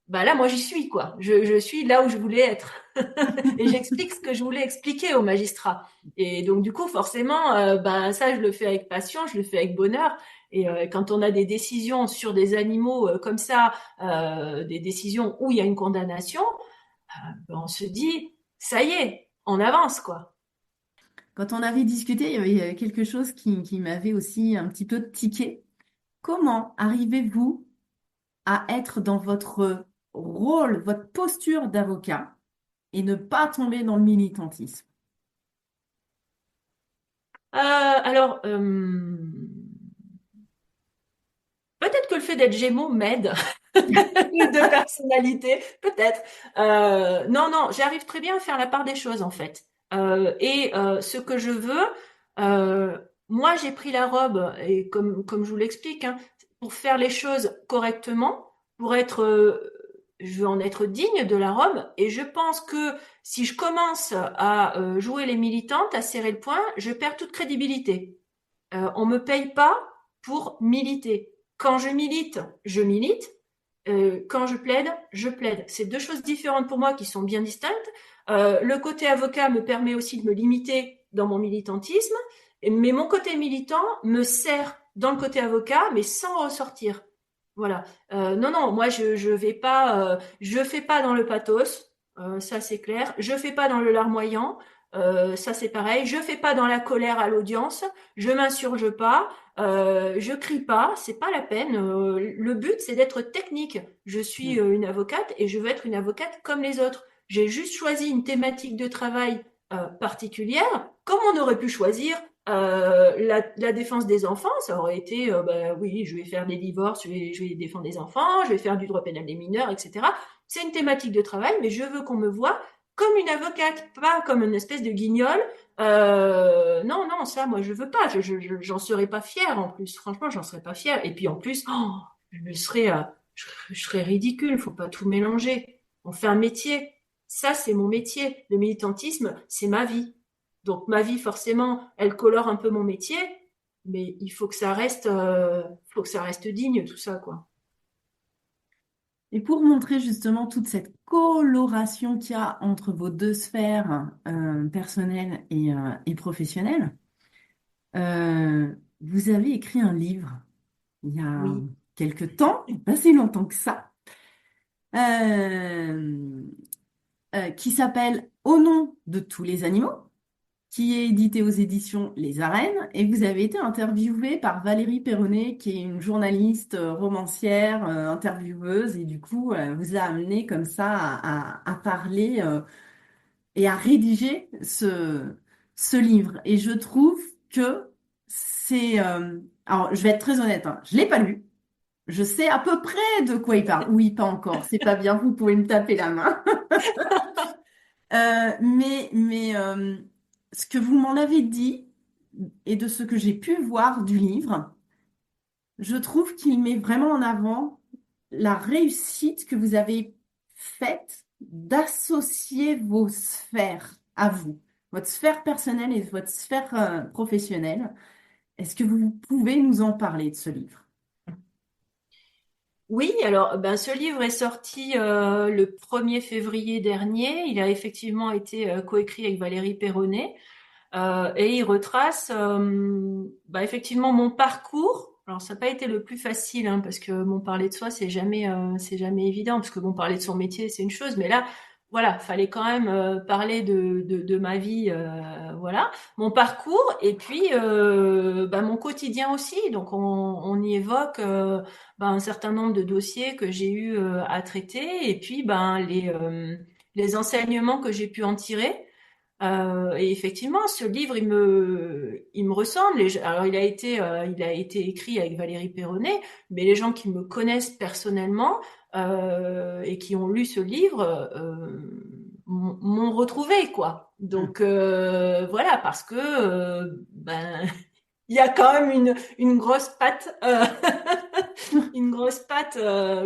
Bah là, moi, j'y suis, quoi. Je suis là où je voulais être. Et j'explique ce que je voulais expliquer aux magistrats. Et donc, du coup, forcément, ben, ça, je le fais avec passion, je le fais avec bonheur. Et quand on a des décisions sur des animaux comme ça, des décisions où il y a une condamnation, ben, on se dit, ça y est, on avance, quoi. Quand on avait discuté, il y avait quelque chose qui m'avait aussi un petit peu tiqué. Comment arrivez-vous à être dans votre rôle, votre posture d'avocat et ne pas tomber dans le militantisme? Alors, peut-être que le fait d'être Gémeaux m'aide. De personnalité, peut-être. Non, non, j'arrive très bien à faire la part des choses en fait. Et ce que je veux, euh, moi j'ai pris la robe et comme je vous l'explique, hein, pour faire les choses correctement, pour être je veux en être digne de la robe. Et je pense que si je commence à jouer les militantes, à serrer le poing, je perds toute crédibilité. On me paye pas pour militer. Quand je milite, je milite. Quand je plaide. C'est deux choses différentes pour moi qui sont bien distinctes. Le côté avocat me permet aussi de me limiter dans mon militantisme, mais mon côté militant me sert dans le côté avocat, mais sans ressortir. Voilà. Non, non, moi je vais pas, je fais pas dans le pathos, ça c'est clair. Je fais pas dans le larmoyant, ça c'est pareil. Je fais pas dans la colère à l'audience. Je m'insurge pas. Je crie pas, c'est pas la peine. Le but, c'est d'être technique. Je suis une avocate et je veux être une avocate comme les autres. J'ai juste choisi une thématique de travail particulière, comme on aurait pu choisir la défense des enfants. Ça aurait été, bah, oui, je vais faire des divorces, je vais défendre des enfants, je vais faire du droit pénal des mineurs, etc. C'est une thématique de travail, mais je veux qu'on me voie comme une avocate, pas comme une espèce de guignol. Non, non, ça, moi, je veux pas. J'en serais pas fière en plus. Franchement, j'en serais pas fière. Et puis en plus, je serais ridicule. Faut pas tout mélanger. On fait un métier. Ça, c'est mon métier. Le militantisme, c'est ma vie. Donc ma vie, forcément, elle colore un peu mon métier, mais il faut que ça reste digne, tout ça, quoi. Et pour montrer justement toute cette coloration qu'il y a entre vos deux sphères personnelles et professionnelles, vous avez écrit un livre il y a Oui, quelque temps, pas si longtemps que ça, euh, qui s'appelle Au nom de tous les animaux, qui est édité aux éditions Les Arènes, et vous avez été interviewée par Valérie Perronnet, qui est une journaliste, romancière, intervieweuse, et du coup, vous a amené comme ça à parler et à rédiger ce livre. Et je trouve que c'est... alors, je vais être très honnête, hein, je l'ai pas lu. Je sais à peu près de quoi il parle. Oui, pas encore. C'est pas bien, vous pouvez me taper la main. Mais ce que vous m'en avez dit et de ce que j'ai pu voir du livre, je trouve qu'il met vraiment en avant la réussite que vous avez faite d'associer vos sphères à vous, votre sphère personnelle et votre sphère professionnelle. Est-ce que vous pouvez nous en parler de ce livre? oui. Alors, ben, ce livre est sorti le 1er février dernier. Il a effectivement été coécrit avec Valérie Perronnet. Et il retrace bah, effectivement mon parcours. Alors ça n'a pas été le plus facile hein, parce que bon parler de soi c'est jamais évident parce que bon parler de son métier c'est une chose mais là voilà fallait quand même parler de ma vie voilà mon parcours et puis bah, mon quotidien aussi donc on y évoque bah, un certain nombre de dossiers que j'ai eu à traiter et puis ben les enseignements que j'ai pu en tirer et effectivement, ce livre, il me ressemble. Alors, il a été écrit avec Valérie Perronnet, mais les gens qui me connaissent personnellement et qui ont lu ce livre m'ont retrouvé, quoi. Donc voilà, parce que ben il y a quand même une grosse patte, une grosse patte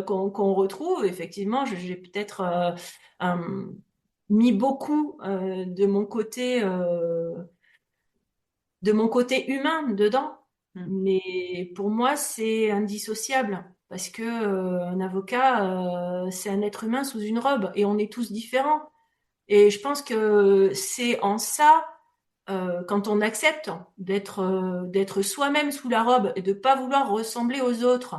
qu'on retrouve. Effectivement, j'ai peut-être mis beaucoup de mon côté humain dedans. Hmm. Mais pour moi, c'est indissociable parce que un avocat, c'est un être humain sous une robe et on est tous différents. Et je pense que c'est en ça, quand on accepte d'être soi-même sous la robe et de pas vouloir ressembler aux autres,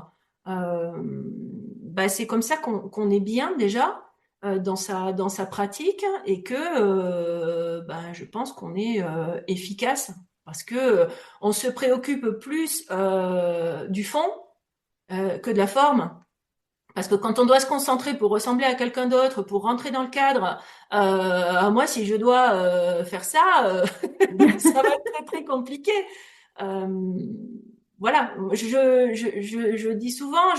euh, bah c'est comme ça qu'on est bien déjà dans sa pratique et que bah, je pense qu'on est efficace parce que on se préoccupe plus du fond que de la forme. Parce que quand on doit se concentrer pour ressembler à quelqu'un d'autre, pour rentrer dans le cadre, moi, si je dois faire ça, ça va être très très compliqué. Euh, voilà, je dis souvent,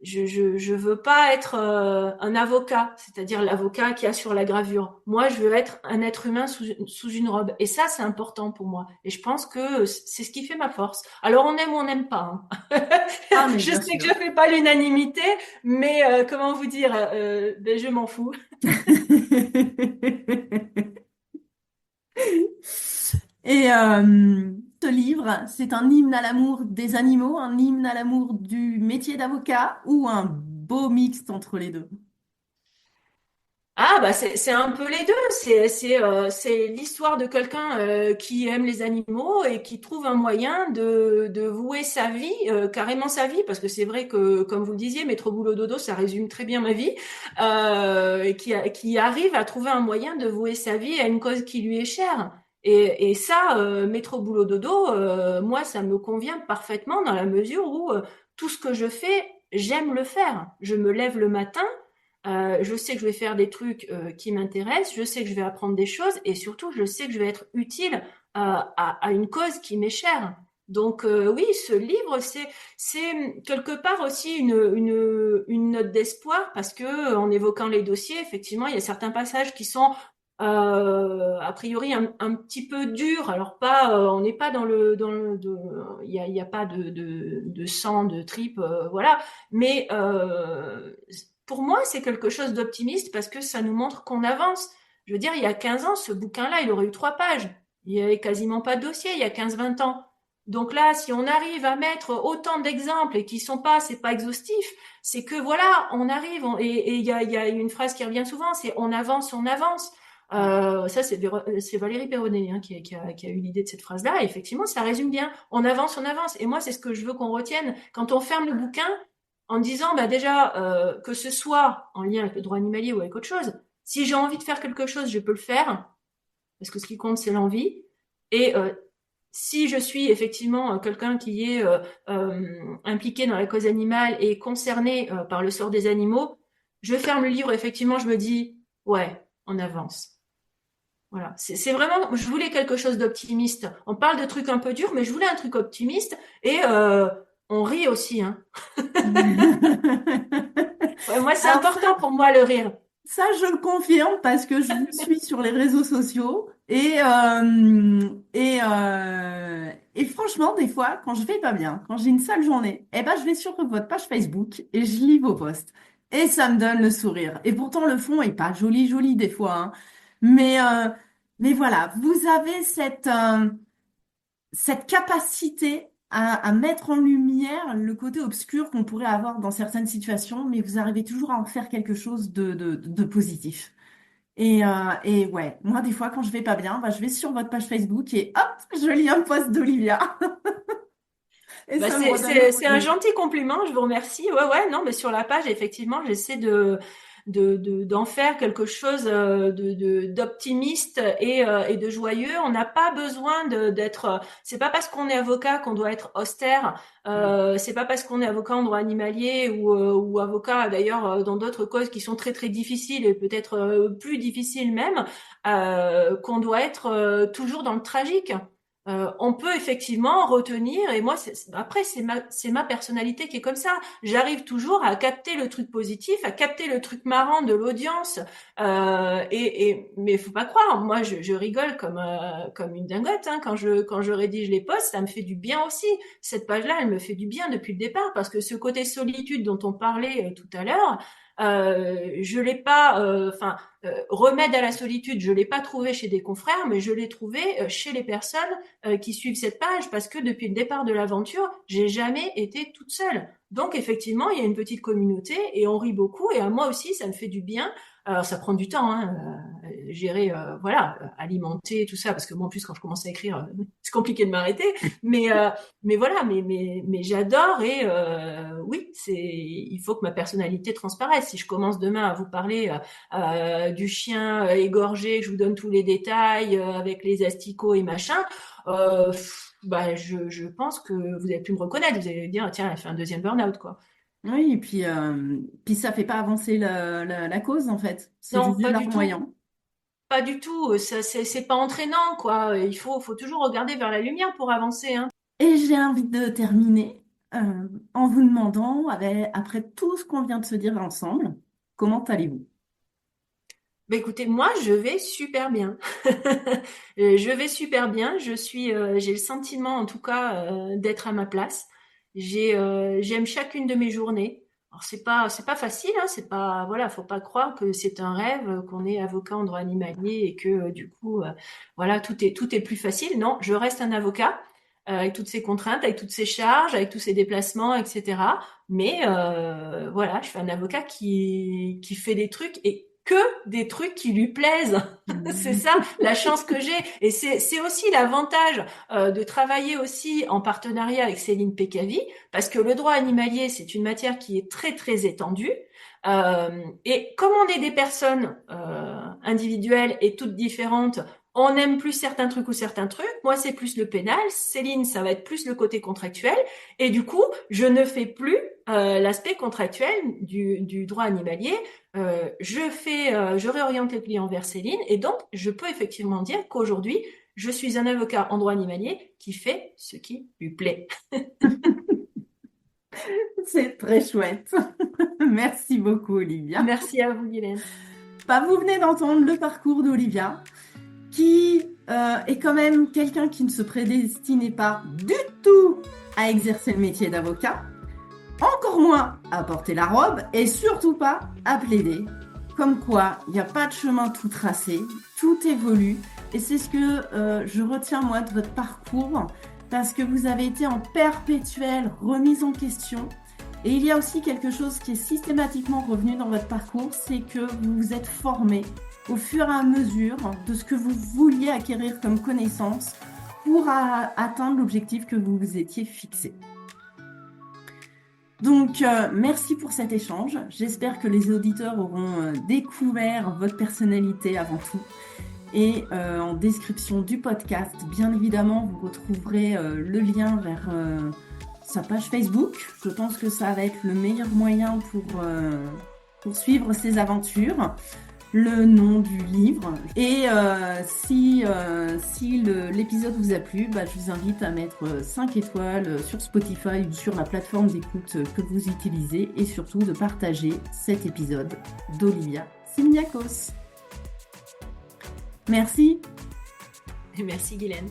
je veux pas être un avocat, c'est-à-dire l'avocat qui a sur la gravure. Moi, je veux être un être humain sous une robe. Et ça, c'est important pour moi. Et je pense que c'est ce qui fait ma force. Alors, on aime ou on n'aime pas, hein. Ah, mais Je bien sais que sûr. je fais pas l'unanimité, mais comment vous dire, ben, je m'en fous. Et ce livre, c'est un hymne à l'amour des animaux, un hymne à l'amour du métier d'avocat ou un beau mixte entre les deux? Ah bah c'est un peu les deux. C'est l'histoire de quelqu'un qui aime les animaux et qui trouve un moyen de vouer sa vie, carrément sa vie, parce que c'est vrai que comme vous le disiez, métro boulot dodo, ça résume très bien ma vie, et qui arrive à trouver un moyen de vouer sa vie à une cause qui lui est chère. Et ça, métro boulot dodo, moi ça me convient parfaitement dans la mesure où tout ce que je fais, j'aime le faire. Je me lève le matin. Je sais que je vais faire des trucs qui m'intéressent, je sais que je vais apprendre des choses et surtout je sais que je vais être utile à une cause qui m'est chère. Donc oui, ce livre, c'est quelque part aussi une note d'espoir parce que en évoquant les dossiers, effectivement, il y a certains passages qui sont a priori un petit peu durs. Alors pas, on n'est pas il y a pas de sang, de tripes, voilà. Mais pour moi, c'est quelque chose d'optimiste parce que ça nous montre qu'on avance. Je veux dire, il y a 15 ans, ce bouquin-là, il aurait eu 3 pages. Il n'y avait quasiment pas de dossier il y a 15-20 ans. Donc là, si on arrive à mettre autant d'exemples et qui sont pas, c'est pas exhaustif, c'est que voilà, on arrive, et il y a une phrase qui revient souvent, c'est on avance, on avance. Ça, c'est Valérie Perronnet hein, qui a eu l'idée de cette phrase-là. Et effectivement, ça résume bien. On avance, on avance. Et moi, c'est ce que je veux qu'on retienne. Quand on ferme le bouquin, en disant bah déjà que ce soit en lien avec le droit animalier ou avec autre chose, si j'ai envie de faire quelque chose, je peux le faire parce que ce qui compte c'est l'envie. Et si je suis effectivement quelqu'un qui est impliqué dans la cause animale et concerné par le sort des animaux, je ferme le livre. Effectivement, je me dis ouais, on avance. Voilà, c'est vraiment. Je voulais quelque chose d'optimiste. On parle de trucs un peu durs, mais je voulais un truc optimiste et on rit aussi, hein. Ouais, moi, c'est Alors ça, important pour moi le rire. ça, je le confirme parce que je vous suis sur les réseaux sociaux et franchement, des fois, quand je vais pas bien, quand j'ai une sale journée, eh ben, je vais sur votre page Facebook et je lis vos posts. Et ça me donne le sourire. Et pourtant, le fond est pas joli, joli des fois, hein. Mais, euh, mais voilà, vous avez cette capacité à mettre en lumière le côté obscur qu'on pourrait avoir dans certaines situations, mais vous arrivez toujours à en faire quelque chose de positif. Et ouais, moi, des fois, quand je vais pas bien, bah, je vais sur votre page Facebook et hop, je lis un post d'Olivia. Et Bah, ça me redonne le c'est un sourire. gentil compliment, je vous remercie. Ouais, ouais, non, mais sur la page, effectivement, j'essaie d'en faire quelque chose d'optimiste et de joyeux. On n'a pas besoin d'être, c'est pas parce qu'on est avocat qu'on doit être austère. Mm. C'est pas parce qu'on est avocat en droit animalier ou avocat d'ailleurs dans d'autres causes qui sont très très difficiles et peut-être plus difficiles même, qu'on doit être toujours dans le tragique. On peut effectivement retenir, et moi, après, c'est ma personnalité qui est comme ça. J'arrive toujours à capter le truc positif, à capter le truc marrant de l'audience. Mais faut pas croire, moi, je rigole comme une dingote hein, quand je rédige les posts, ça me fait du bien aussi. Cette page-là, elle me fait du bien depuis le départ, parce que ce côté solitude dont on parlait tout à l'heure, je l'ai pas, enfin, remède à la solitude, je l'ai pas trouvé chez des confrères, mais je l'ai trouvé chez les personnes qui suivent cette page parce que depuis le départ de l'aventure, j'ai jamais été toute seule. Donc effectivement, il y a une petite communauté et on rit beaucoup et à moi aussi, ça me fait du bien. Alors ça prend du temps, hein, gérer, voilà, alimenter tout ça parce que moi en plus quand je commence à écrire, c'est compliqué de m'arrêter. Mais mais voilà, mais j'adore et oui, il faut que ma personnalité transparaisse. Si je commence demain à vous parler du chien égorgé, que je vous donne tous les détails avec les asticots et machin, bah, je pense que vous avez pu me reconnaître. Vous allez me dire, tiens, elle fait un deuxième burn-out, quoi. Oui, et puis ça fait pas avancer la cause, en fait. C'est Non, juste du pas du tout. larmoyant. Pas du tout. Ça, c'est pas entraînant, quoi. Faut toujours regarder vers la lumière pour avancer, hein. Et j'ai envie de terminer en vous demandant, après tout ce qu'on vient de se dire ensemble, comment allez-vous? Bah écoutez, moi je vais super bien. Je vais super bien. J'ai le sentiment en tout cas d'être à ma place. J'aime chacune de mes journées. Alors c'est pas facile, hein, c'est pas voilà, faut pas croire que c'est un rêve qu'on est avocat en droit animalier et que du coup voilà tout est plus facile. Non, je reste un avocat avec toutes ses contraintes, avec toutes ses charges, avec tous ses déplacements, etc. Mais voilà, je suis un avocat qui fait des trucs et que des trucs qui lui plaisent. C'est ça la chance que j'ai. Et c'est aussi l'avantage de travailler aussi en partenariat avec Céline Pécavi, parce que le droit animalier, c'est une matière qui est très très étendue. Et comme on est des personnes individuelles et toutes différentes, on aime plus certains trucs ou certains trucs. Moi, c'est plus le pénal. Céline, ça va être plus le côté contractuel. Et du coup, je ne fais plus l'aspect contractuel du droit animalier. Je réoriente les clients vers Céline. Et donc, je peux effectivement dire qu'aujourd'hui, je suis un avocat en droit animalier qui fait ce qui lui plaît. C'est très chouette. Merci beaucoup, Olivia. Merci à vous, Guylaine. Bah, vous venez d'entendre le parcours d'Olivia, qui est quand même quelqu'un qui ne se prédestinait pas du tout à exercer le métier d'avocat, encore moins à porter la robe et surtout pas à plaider. Comme quoi, il n'y a pas de chemin tout tracé, tout évolue. Et c'est ce que je retiens moi de votre parcours, parce que vous avez été en perpétuelle remise en question. Et il y a aussi quelque chose qui est systématiquement revenu dans votre parcours, c'est que vous vous êtes formé au fur et à mesure de ce que vous vouliez acquérir comme connaissance pour atteindre l'objectif que vous vous étiez fixé. Donc, merci pour cet échange. J'espère que les auditeurs auront découvert votre personnalité avant tout. Et en description du podcast, bien évidemment, vous retrouverez le lien vers sa page Facebook. Je pense que ça va être le meilleur moyen pour suivre ses aventures. Le nom du livre. Et si l'épisode vous a plu, je vous invite à mettre 5 étoiles sur Spotify ou sur la plateforme d'écoute que vous utilisez et surtout de partager cet épisode d'Olivia Simiakos. Merci. Merci, Guylaine.